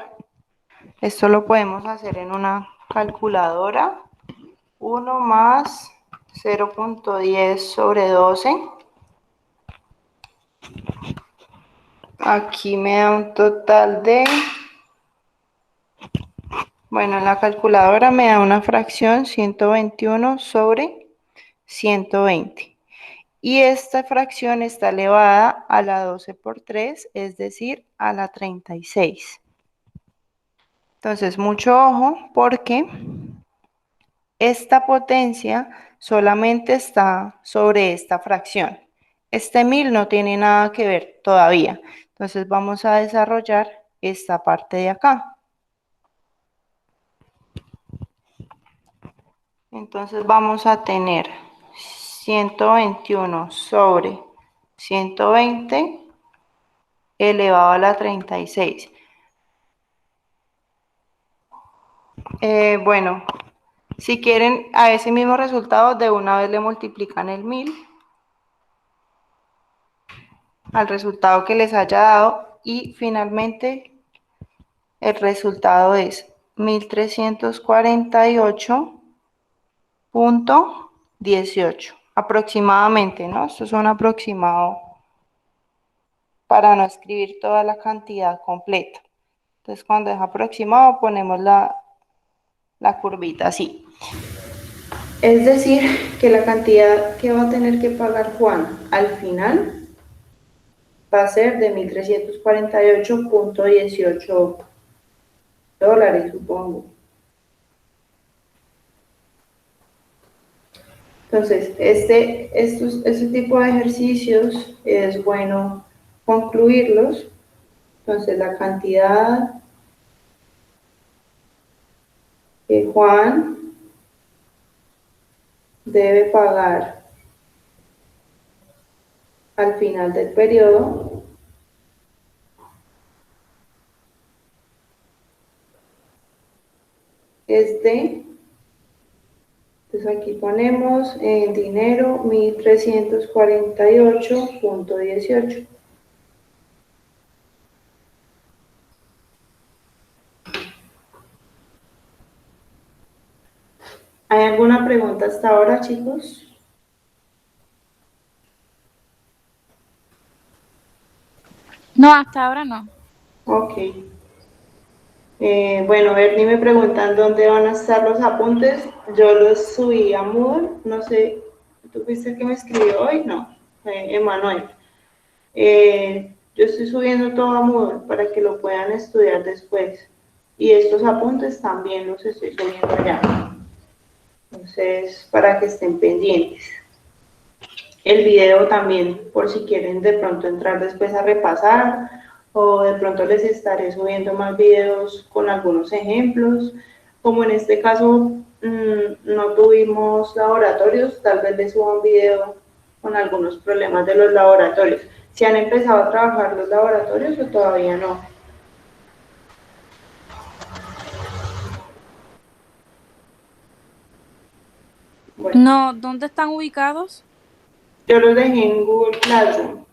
esto lo podemos hacer en una calculadora, 1 más 0.10 sobre 12. Aquí me da un total de, bueno, en la calculadora me da una fracción 121 sobre 120. Y esta fracción está elevada a la 12 por 3, es decir, a la 36. Entonces, mucho ojo porque esta potencia solamente está sobre esta fracción. Este 1000 no tiene nada que ver todavía. Entonces vamos a desarrollar esta parte de acá. Entonces vamos a tener 121 sobre 120 elevado a la 36. Bueno, si quieren a ese mismo resultado, de una vez le multiplican el 1000 al resultado que les haya dado y finalmente el resultado es 1348.18 aproximadamente, ¿no? Esto es un aproximado para no escribir toda la cantidad completa. Entonces cuando es aproximado ponemos la curvita así. Es decir, que la cantidad que va a tener que pagar Juan al final va a ser de 1348.18 dólares, supongo. Entonces, este tipo de ejercicios es bueno concluirlos. Entonces, la cantidad que Juan debe pagar al final del periodo es de, entonces aquí ponemos en dinero 1.348.18. ¿Hay alguna pregunta hasta ahora, chicos? No, hasta ahora no. Ok. Bueno, Bernie me preguntan dónde van a estar los apuntes. Yo los subí a Moodle. No sé, ¿tú fuiste el que me escribió hoy? No, Emanuel. Yo estoy subiendo todo a Moodle para que lo puedan estudiar después. Y estos apuntes también los estoy subiendo allá. Entonces, para que estén pendientes. El video también, por si quieren de pronto entrar después a repasar, o de pronto les estaré subiendo más videos con algunos ejemplos. Como en este caso no tuvimos laboratorios, tal vez les suba un video con algunos problemas de los laboratorios. ¿Si han empezado a trabajar los laboratorios o todavía no? Bueno, No, ¿dónde están ubicados? yo los dejé en Google Classroom.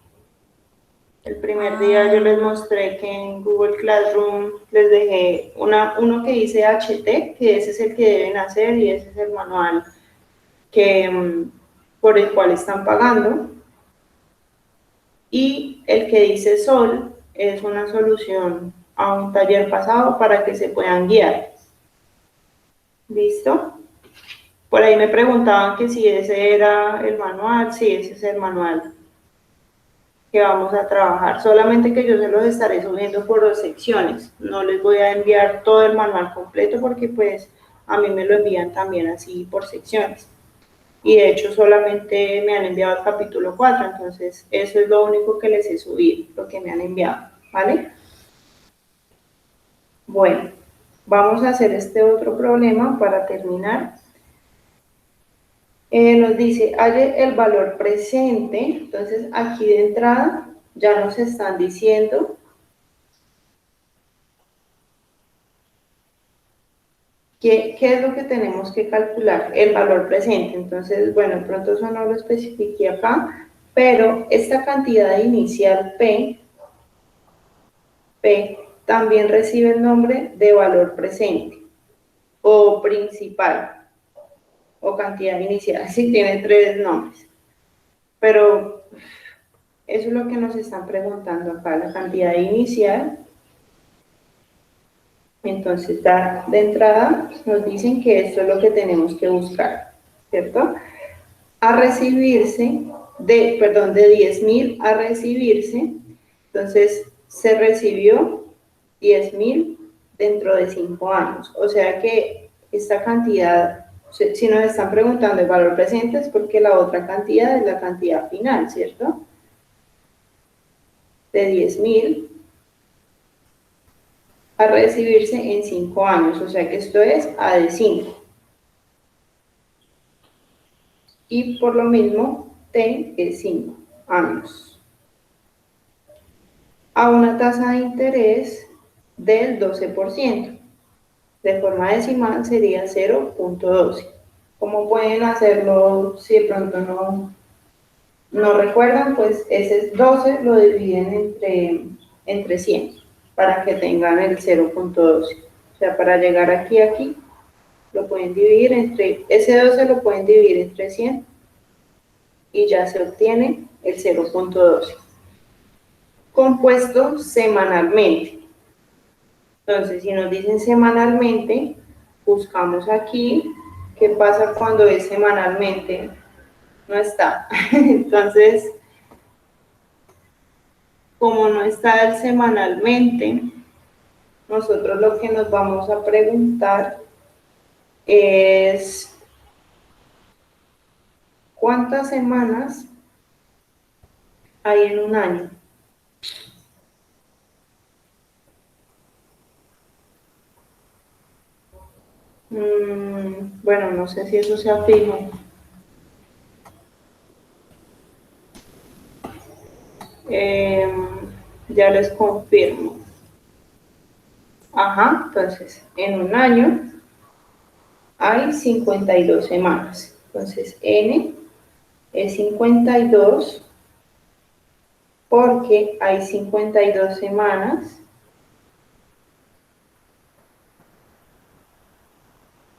El primer día yo les mostré que en Google Classroom les dejé uno que dice HT, que ese es el que deben hacer y ese es el manual por el cual están pagando. Y el que dice Sol es una solución a un taller pasado para que se puedan guiar. ¿Listo? Por ahí me preguntaban que si ese era el manual. Sí, ese es el manual que vamos a trabajar, solamente que yo se los estaré subiendo por secciones, no les voy a enviar todo el manual completo porque pues a mí me lo envían también así por secciones, y de hecho solamente me han enviado el capítulo 4, entonces eso es lo único que les he subido, lo que me han enviado, ¿vale? Bueno, vamos a hacer este otro problema para terminar. Nos dice, halle el valor presente, entonces aquí de entrada ya nos están diciendo ¿qué es lo que tenemos que calcular? El valor presente. Entonces, bueno, de pronto eso no lo especifiqué acá, pero esta cantidad inicial P también recibe el nombre de valor presente o principal o cantidad inicial, sí tiene tres nombres. Pero eso es lo que nos están preguntando acá, la cantidad inicial. Entonces, de entrada nos dicen que esto es lo que tenemos que buscar, ¿cierto? A recibirse, de 10.000 a recibirse, entonces se recibió 10.000 dentro de 5 años. O sea que esta cantidad, si nos están preguntando el valor presente, es porque la otra cantidad es la cantidad final, ¿cierto? De 10.000 a recibirse en 5 años, o sea que esto es A de 5. Y por lo mismo, T es 5 años. A una tasa de interés del 12%. De forma decimal sería 0.12. ¿Cómo pueden hacerlo si de pronto no recuerdan? Pues ese 12 lo dividen entre 100 para que tengan el 0.12. O sea, para llegar aquí, lo pueden dividir ese 12 lo pueden dividir entre 100 y ya se obtiene el 0.12. Compuesto semanalmente. Entonces, si nos dicen semanalmente, buscamos aquí qué pasa cuando es semanalmente. No está. Entonces, como no está el semanalmente, nosotros lo que nos vamos a preguntar es ¿cuántas semanas hay en un año? Bueno, no sé si eso sea fijo. Ya les confirmo. Ajá, entonces, en un año hay 52 semanas. Entonces, n es 52 porque hay 52 semanas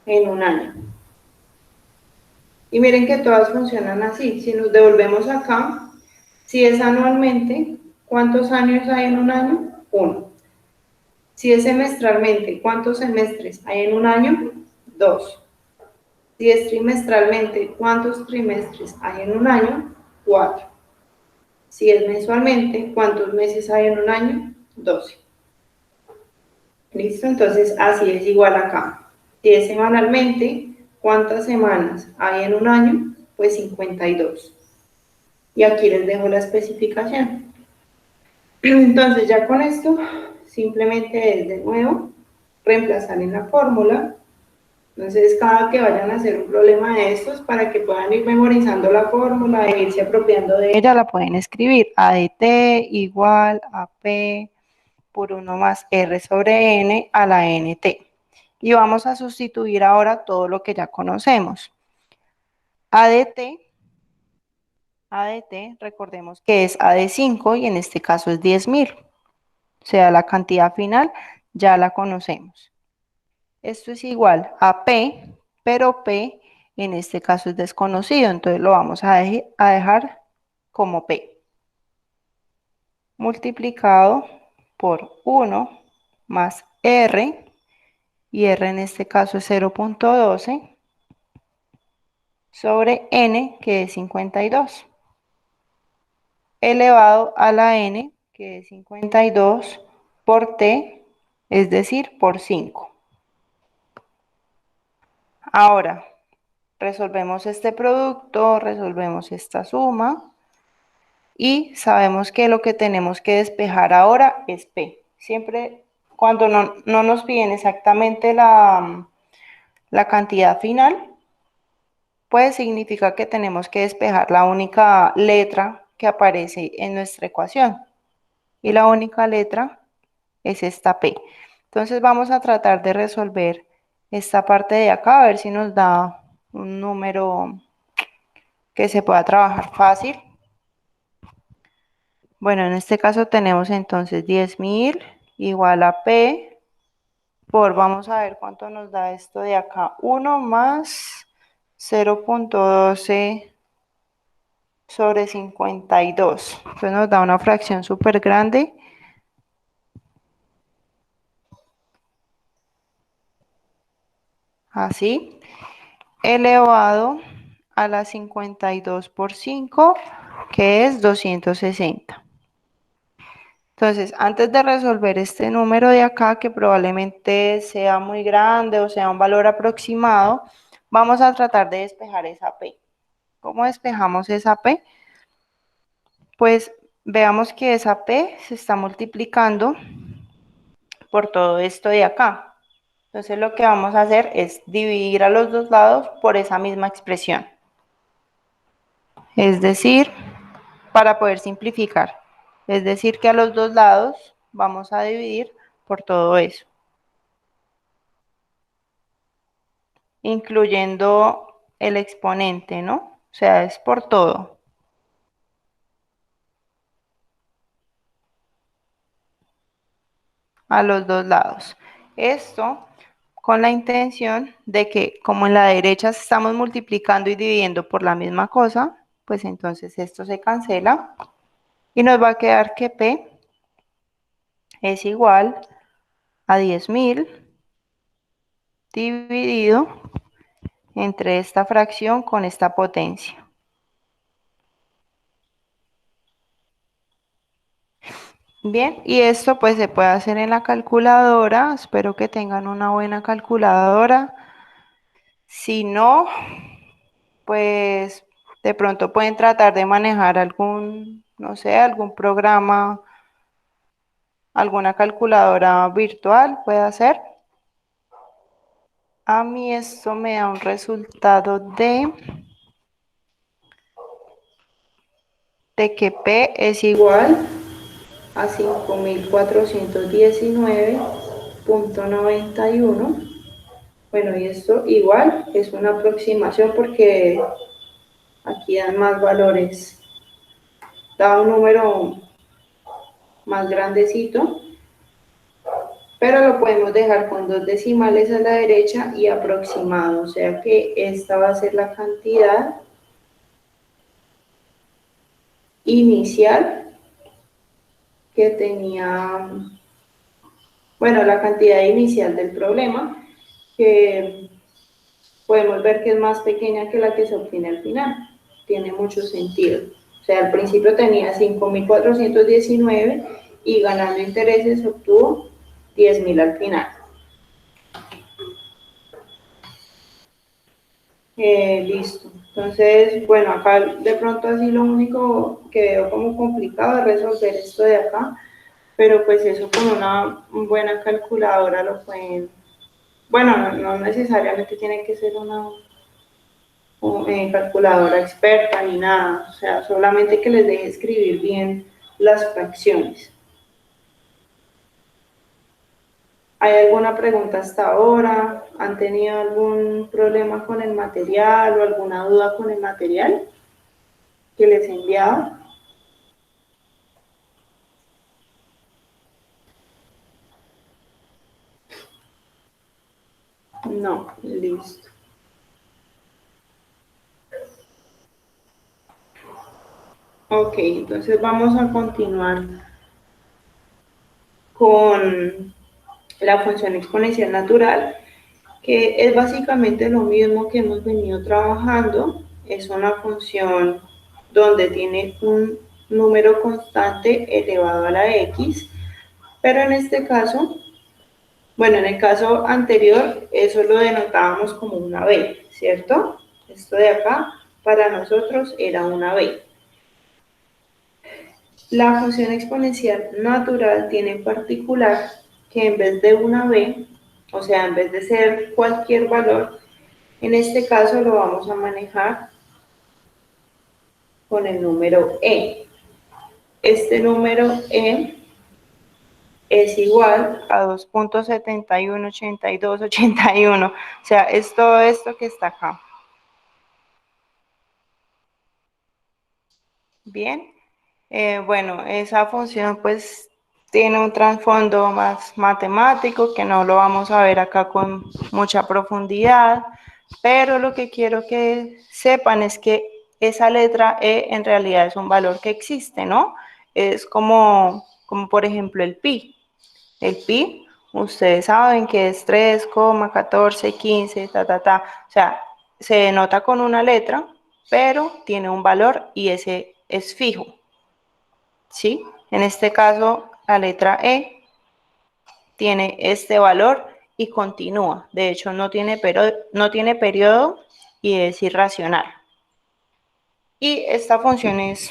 en un año. Y miren que todas funcionan así. Si nos devolvemos acá, si es anualmente, ¿cuántos años hay en un año? 1. Si es semestralmente, ¿cuántos semestres hay en un año? 2. Si es trimestralmente, ¿cuántos trimestres hay en un año? 4. Si es mensualmente, ¿cuántos meses hay en un año? 12. ¿Listo? Entonces, así es igual acá. Si es semanalmente, ¿cuántas semanas hay en un año? Pues 52. Y aquí les dejo la especificación. Entonces, ya con esto, simplemente es de nuevo reemplazar en la fórmula. Entonces, cada que vayan a hacer un problema de estos, para que puedan ir memorizando la fórmula e irse apropiando de ella, la pueden escribir. A de t igual a p por 1 más r sobre n a la nt. Y vamos a sustituir ahora todo lo que ya conocemos. A de t, recordemos que es A de 5 y en este caso es 10.000. O sea, la cantidad final ya la conocemos. Esto es igual a P, pero P en este caso es desconocido, entonces lo vamos a dejar como P. Multiplicado por 1 más R, y R en este caso es 0.12, sobre N, que es 52, elevado a la N, que es 52, por T, es decir, por 5. Ahora, resolvemos este producto, resolvemos esta suma y sabemos que lo que tenemos que despejar ahora es P. Siempre cuando no nos piden exactamente la cantidad final, pues significa que tenemos que despejar la única letra que aparece en nuestra ecuación. Y la única letra es esta P. Entonces vamos a tratar de resolver esta parte de acá, a ver si nos da un número que se pueda trabajar fácil. Bueno, en este caso tenemos entonces 10.000 igual a P por, vamos a ver cuánto nos da esto de acá, 1 más 0.12 sobre 52. Entonces nos da una fracción súper grande. Así, elevado a la 52 por 5, que es 260. Entonces, antes de resolver este número de acá, que probablemente sea muy grande o sea un valor aproximado, vamos a tratar de despejar esa P. ¿Cómo despejamos esa P? Pues veamos que esa P se está multiplicando por todo esto de acá. Entonces lo que vamos a hacer es dividir a los dos lados por esa misma expresión. Es decir, para poder simplificar. Es decir, que a los dos lados vamos a dividir por todo eso, incluyendo el exponente, ¿no? O sea, es por todo. A los dos lados. Esto con la intención de que como en la derecha estamos multiplicando y dividiendo por la misma cosa, pues entonces esto se cancela y nos va a quedar que P es igual a 10.000 dividido entre esta fracción con esta potencia. Bien, y esto pues se puede hacer en la calculadora. Espero que tengan una buena calculadora. Si no, pues De pronto pueden tratar de manejar algún, no sé, algún programa, alguna calculadora virtual, puede ser. A mí esto me da un resultado de que P es igual a 5419.91. Bueno, y esto igual es una aproximación porque aquí dan más valores. Da un número más grandecito, pero lo podemos dejar con dos decimales a la derecha y aproximado, o sea que esta va a ser la cantidad inicial que tenía, bueno, la cantidad inicial del problema, que podemos ver que es más pequeña que la que se obtiene al final. Tiene mucho sentido. O sea, al principio tenía 5.419 y ganando intereses obtuvo 10.000 al final. Listo. Entonces, bueno, acá de pronto así lo único que veo como complicado es resolver esto de acá, pero pues eso con una buena calculadora lo pueden, bueno, no necesariamente tiene que ser una calculadora experta ni nada, o sea, solamente que les deje escribir bien las fracciones. ¿Hay alguna pregunta hasta ahora? ¿Han tenido algún problema con el material o alguna duda con el material que les he enviado? No, listo. Ok, entonces vamos a continuar con la función exponencial natural, que es básicamente lo mismo que hemos venido trabajando. Es una función donde tiene un número constante elevado a la x, pero en este caso, bueno, en el caso anterior, eso lo denotábamos como una b, ¿cierto? Esto de acá para nosotros era una b. La función exponencial natural tiene en particular que en vez de una b, o sea, en vez de ser cualquier valor, en este caso lo vamos a manejar con el número e. Este número e es igual a 2.718281, o sea, es todo esto que está acá. Bien, bueno, esa función pues tiene un trasfondo más matemático que no lo vamos a ver acá con mucha profundidad, pero lo que quiero que sepan es que esa letra E en realidad es un valor que existe, ¿no? Es como por ejemplo el pi. El pi, ustedes saben que es 3,1415, o sea, se denota con una letra, pero tiene un valor y ese es fijo, ¿sí? En este caso, la letra E tiene este valor y continúa. De hecho, no tiene periodo y es irracional. Y esta función es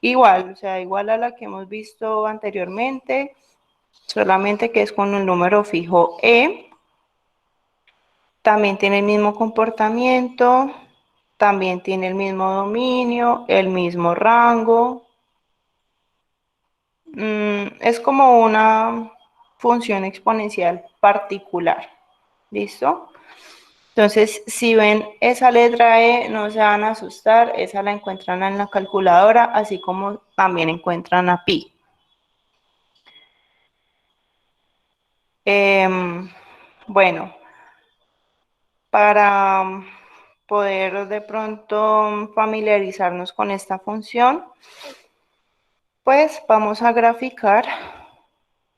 igual, o sea, igual a la que hemos visto anteriormente, solamente que es con un número fijo E. También tiene el mismo comportamiento, también tiene el mismo dominio, el mismo rango. Es como una función exponencial particular. ¿Listo? Entonces, si ven esa letra E, no se van a asustar, esa la encuentran en la calculadora, así como también encuentran a pi. Bueno, para poder de pronto familiarizarnos con esta función, pues vamos a graficar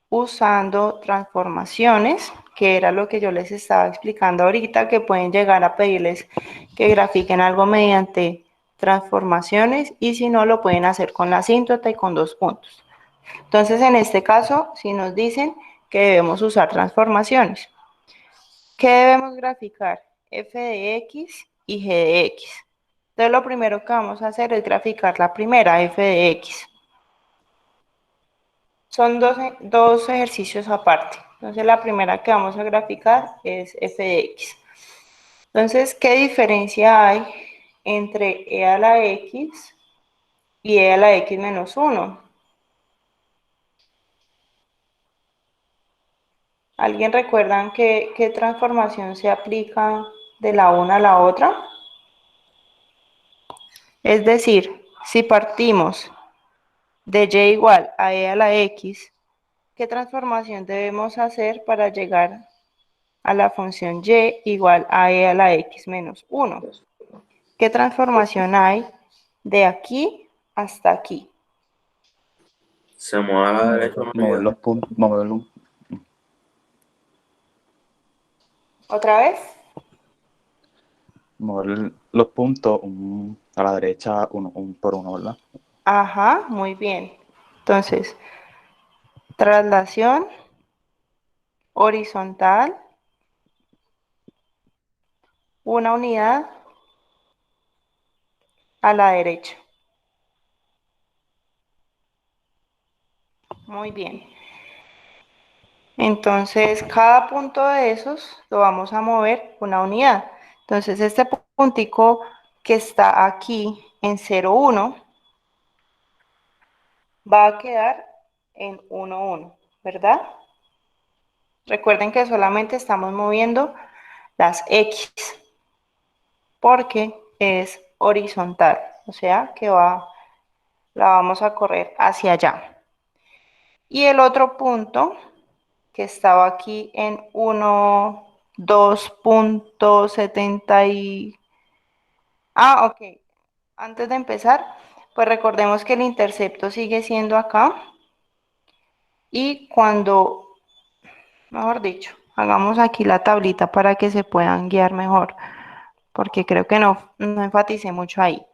usando transformaciones, que era lo que yo les estaba explicando ahorita, que pueden llegar a pedirles que grafiquen algo mediante transformaciones y si no lo pueden hacer con la asíntota y con 2 puntos. Entonces, en este caso, si nos dicen que debemos usar transformaciones, ¿qué debemos graficar? F de x y g de x. Entonces lo primero que vamos a hacer es graficar la primera, f de x. Son dos ejercicios aparte. Entonces la primera que vamos a graficar es f de x. Entonces, ¿qué diferencia hay entre e a la x y e a la x menos 1? ¿Alguien recuerda qué transformación se aplica de la una a la otra? Es decir, si partimos de y igual a e a la x, ¿qué transformación debemos hacer para llegar a la función y igual a e a la x menos 1? ¿Qué transformación hay de aquí hasta aquí? Se mueve a la derecha una Mover unidad. los puntos, ¿Otra vez? mover los puntos a la derecha uno por uno, ¿verdad? Ajá, muy bien. Entonces, traslación horizontal, una unidad a la derecha. Muy bien. Entonces, cada punto de esos lo vamos a mover una unidad. Entonces, este puntico que está aquí en 0, 1 va a quedar en 1, 1, ¿verdad? Recuerden que solamente estamos moviendo las X porque es horizontal, o sea que la vamos a correr hacia allá. Y el otro punto que estaba aquí en 1, 2.70 y... Ah, ok. Antes de empezar, pues recordemos que el intercepto sigue siendo acá. Y cuando, mejor dicho, hagamos aquí la tablita para que se puedan guiar mejor, porque creo que no enfaticé mucho ahí.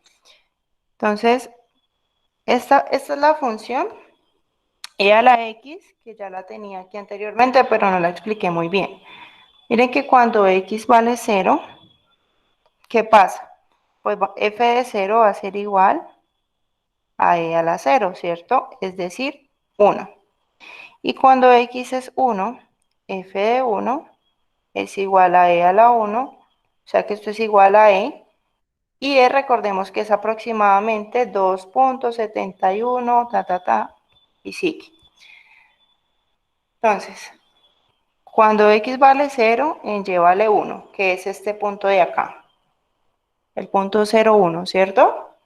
Entonces, esta es la función e a la x, que ya la tenía aquí anteriormente, pero no la expliqué muy bien. Miren que cuando x vale 0, ¿qué pasa? Pues f de 0 va a ser igual a e a la 0, ¿cierto? Es decir, 1. Y cuando x es 1, f de 1 es igual a e a la 1, o sea que esto es igual a e, y e recordemos que es aproximadamente 2.71, y sigue. Entonces, cuando x vale 0, en y vale 1, que es este punto de acá, el punto 0, 1, ¿cierto?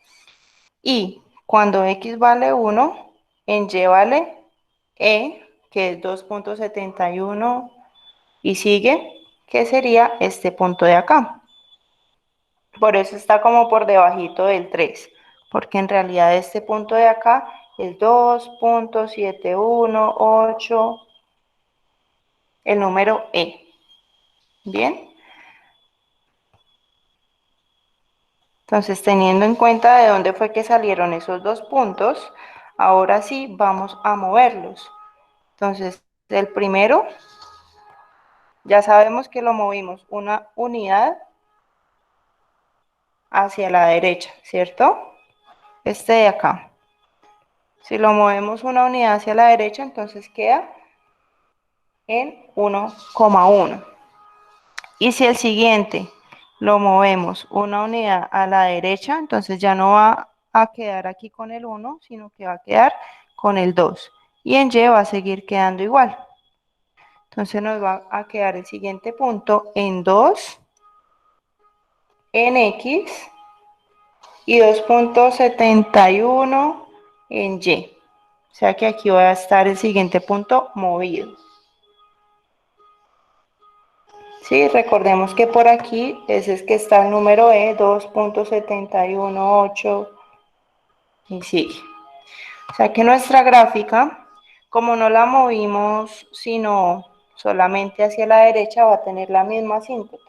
Y cuando x vale 1, en y vale e, que es 2.71 y sigue, que sería este punto de acá. Por eso está como por debajito del 3, porque en realidad este punto de acá es 2.718, el número e. Bien. Entonces, teniendo en cuenta de dónde fue que salieron esos dos puntos, ahora sí vamos a moverlos. Entonces, el primero, ya sabemos que lo movimos una unidad hacia la derecha, ¿cierto? Este de acá. Si lo movemos una unidad hacia la derecha, entonces queda en 1,1. Y si el siguiente lo movemos una unidad a la derecha, entonces ya no va a quedar aquí con el 1, sino que va a quedar con el 2. Y en y va a seguir quedando igual. Entonces nos va a quedar el siguiente punto en 2, en x y 2.71 en y. O sea que aquí va a estar el siguiente punto movido. Sí, recordemos que por aquí ese es que está el número E, 2.718 y sigue. O sea que nuestra gráfica, como no la movimos sino solamente hacia la derecha, va a tener la misma asíntota.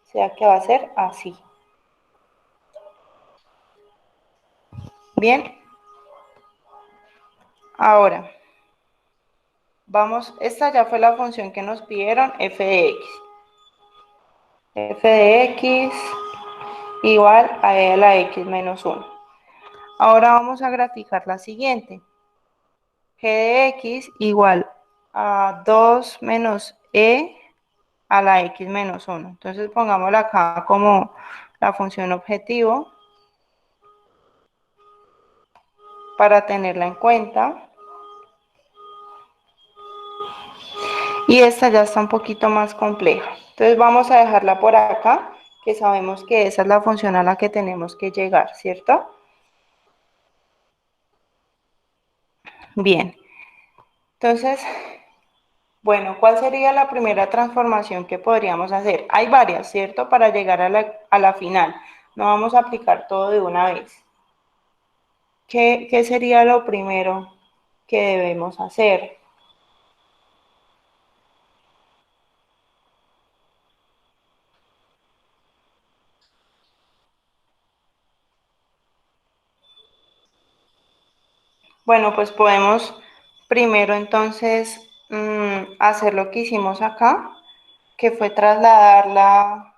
O sea que va a ser así. Bien. Ahora, vamos, esta ya fue la función que nos pidieron, f de x. f de x igual a e a la x menos 1. Ahora vamos a graficar la siguiente. G de x igual a 2 menos e a la x menos 1. Entonces pongámosla acá como la función objetivo para tenerla en cuenta. Y esta ya está un poquito más compleja. Entonces vamos a dejarla por acá, que sabemos que esa es la función a la que tenemos que llegar, ¿cierto? Bien. Entonces, bueno, ¿cuál sería la primera transformación que podríamos hacer? Hay varias, ¿cierto? Para llegar a la final. No vamos a aplicar todo de una vez. ¿Qué sería lo primero que debemos hacer? Bueno, pues podemos primero entonces hacer lo que hicimos acá, que fue trasladarla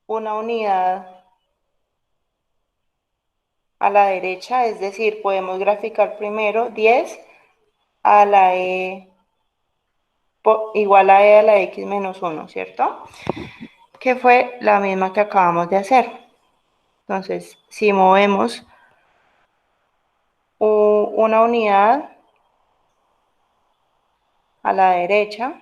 una unidad a la derecha, es decir, podemos graficar primero 10 a la e igual a e a la x menos 1, ¿cierto? Que fue la misma que acabamos de hacer. Entonces, si movemos una unidad a la derecha,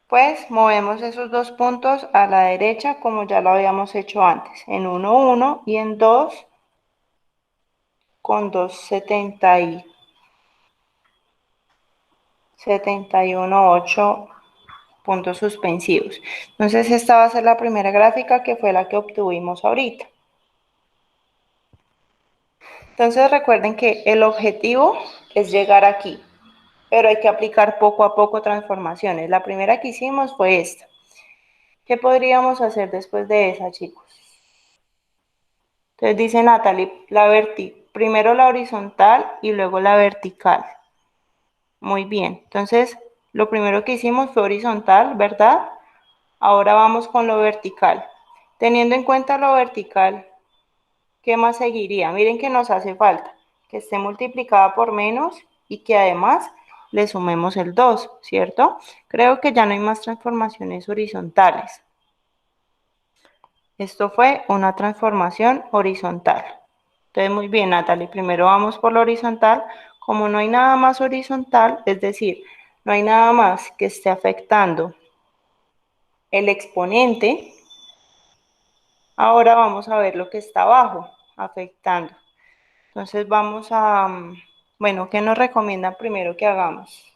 pues movemos esos dos puntos a la derecha como ya lo habíamos hecho antes, en 1, 1 y en 2 con 71, 8 puntos suspensivos. Entonces esta va a ser la primera gráfica que fue la que obtuvimos ahorita. Entonces recuerden que el objetivo es llegar aquí, pero hay que aplicar poco a poco transformaciones. La primera que hicimos fue esta. ¿Qué podríamos hacer después de esa, chicos? Entonces dice Natalie, primero la horizontal y luego la vertical. Muy bien, entonces lo primero que hicimos fue horizontal, ¿verdad? Ahora vamos con lo vertical. Teniendo en cuenta lo vertical, ¿qué más seguiría? Miren que nos hace falta que esté multiplicada por menos y que además le sumemos el 2, ¿cierto? Creo que ya no hay más transformaciones horizontales. Esto fue una transformación horizontal. Entonces, muy bien, Natalie, primero vamos por lo horizontal. Como no hay nada más horizontal, es decir, no hay nada más que esté afectando el exponente, ahora vamos a ver lo que está abajo, afectando. Entonces vamos a, bueno, ¿qué nos recomiendan primero que hagamos?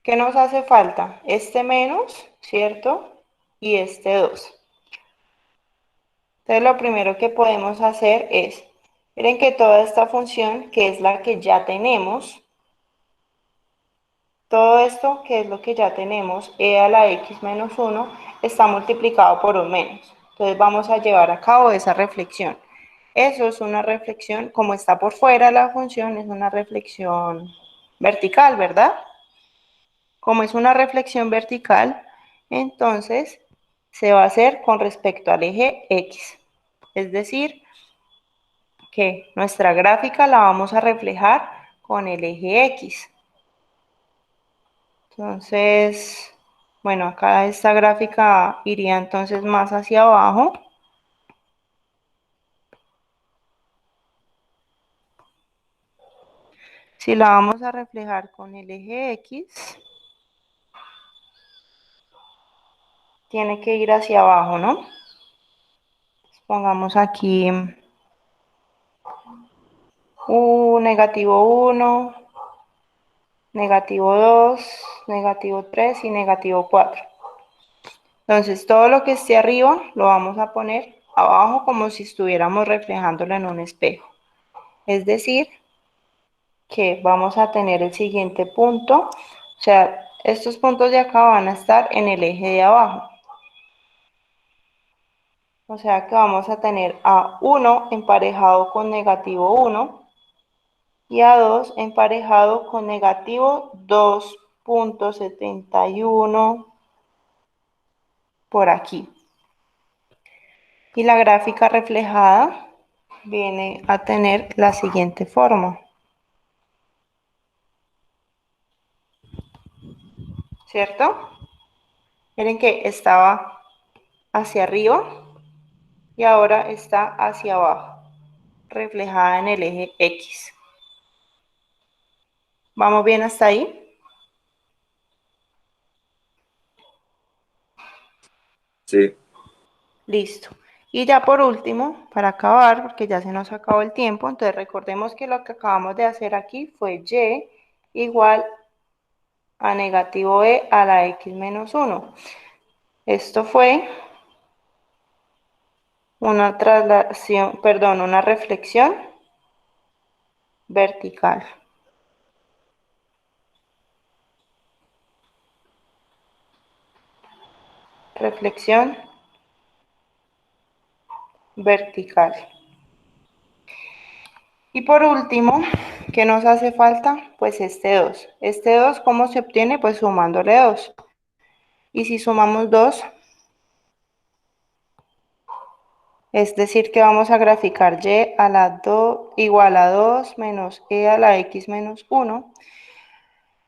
¿Qué nos hace falta? Este menos, ¿cierto? Y este 2. Entonces lo primero que podemos hacer es, miren que toda esta función, que es la que ya tenemos, todo esto, que es lo que ya tenemos, e a la x menos 1, está multiplicado por un menos. Entonces vamos a llevar a cabo esa reflexión. Eso es una reflexión, como está por fuera la función, es una reflexión vertical, ¿verdad? Como es una reflexión vertical, entonces se va a hacer con respecto al eje X. Es decir, que nuestra gráfica la vamos a reflejar con el eje X. Entonces, bueno, acá esta gráfica iría entonces más hacia abajo. Si la vamos a reflejar con el eje X, tiene que ir hacia abajo, ¿no? Pongamos aquí negativo 1, negativo 2, negativo 3 y negativo 4. Entonces todo lo que esté arriba lo vamos a poner abajo como si estuviéramos reflejándolo en un espejo. Es decir, que vamos a tener el siguiente punto, o sea, estos puntos de acá van a estar en el eje de abajo. O sea que vamos a tener a 1 emparejado con negativo 1 y a 2 emparejado con negativo 2.71 por aquí. Y la gráfica reflejada viene a tener la siguiente forma. ¿Cierto? Miren que estaba hacia arriba y ahora está hacia abajo, reflejada en el eje X. ¿Vamos bien hasta ahí? Sí. Listo. Y ya por último, para acabar, porque ya se nos acabó el tiempo, entonces recordemos que lo que acabamos de hacer aquí fue y igual a negativo e a la x menos 1. Esto fue una traslación, perdón, una reflexión vertical. Reflexión vertical. Y por último, ¿qué nos hace falta? Pues este 2. Este 2, ¿cómo se obtiene? Pues sumándole 2. Y si sumamos 2, es decir que vamos a graficar y a la 2 igual a 2 menos e a la x menos 1.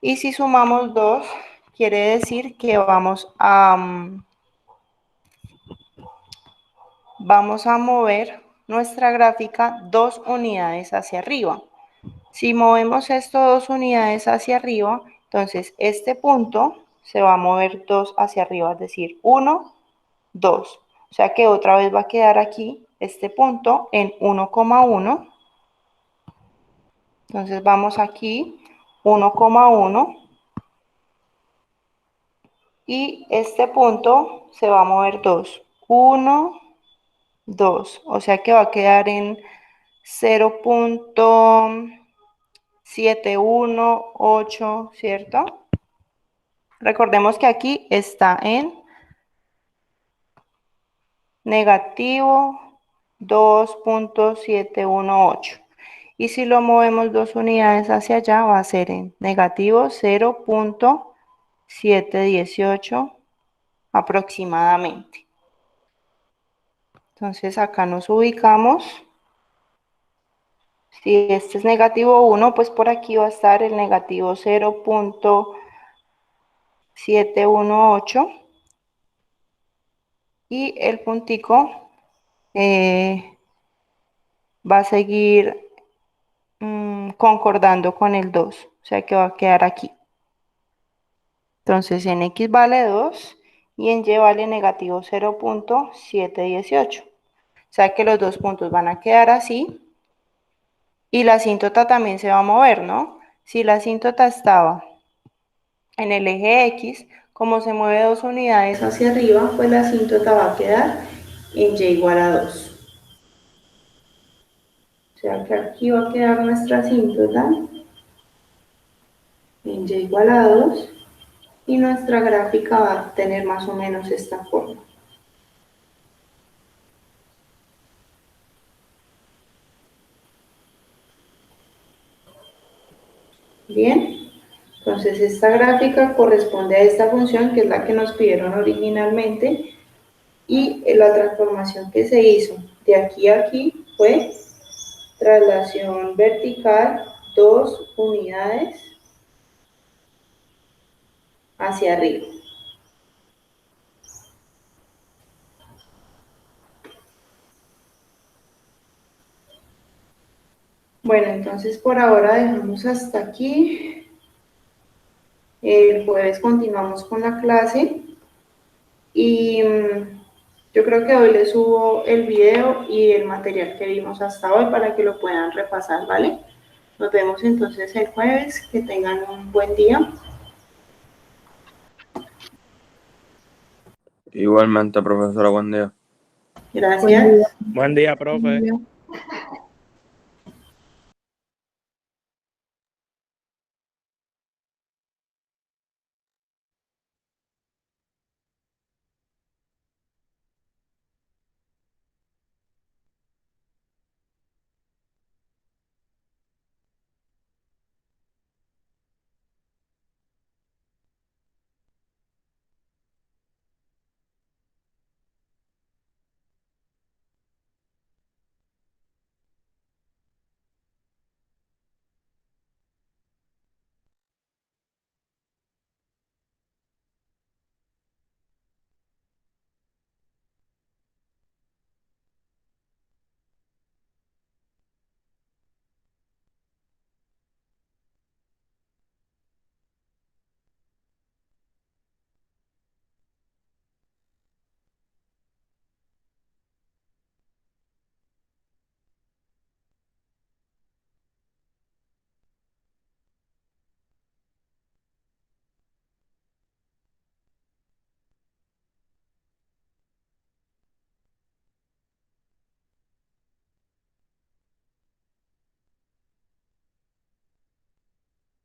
Y si sumamos 2, quiere decir que vamos a mover nuestra gráfica 2 unidades hacia arriba. Si movemos esto 2 unidades hacia arriba, entonces este punto se va a mover 2 hacia arriba, es decir, 1, 2. O sea que otra vez va a quedar aquí este punto en 1,1. Entonces vamos aquí, 1,1. Y este punto se va a mover 2. 1, 2. O sea que va a quedar en 0.718, ¿cierto? Recordemos que aquí está en negativo 2.718. Y si lo movemos 2 unidades hacia allá, va a ser en negativo 0.718 aproximadamente. Entonces acá nos ubicamos. Si este es negativo 1, pues por aquí va a estar el negativo 0.718. Y el puntico va a seguir concordando con el 2, o sea que va a quedar aquí. Entonces en x vale 2 y en y vale negativo 0.718. O sea que los dos puntos van a quedar así y la asíntota también se va a mover, ¿no? Si la asíntota estaba en el eje X, como se mueve 2 unidades hacia arriba, pues la asíntota va a quedar en y igual a 2. O sea que aquí va a quedar nuestra asíntota en y igual a 2 y nuestra gráfica va a tener más o menos esta forma. Bien, entonces esta gráfica corresponde a esta función que es la que nos pidieron originalmente y la transformación que se hizo de aquí a aquí fue traslación vertical 2 unidades hacia arriba. Bueno, entonces por ahora dejamos hasta aquí. El jueves continuamos con la clase y yo creo que hoy les subo el video y el material que vimos hasta hoy para que lo puedan repasar, ¿vale? Nos vemos entonces el jueves. Que tengan un buen día. Igualmente, profesora, buen día. Gracias. Buen día, profe.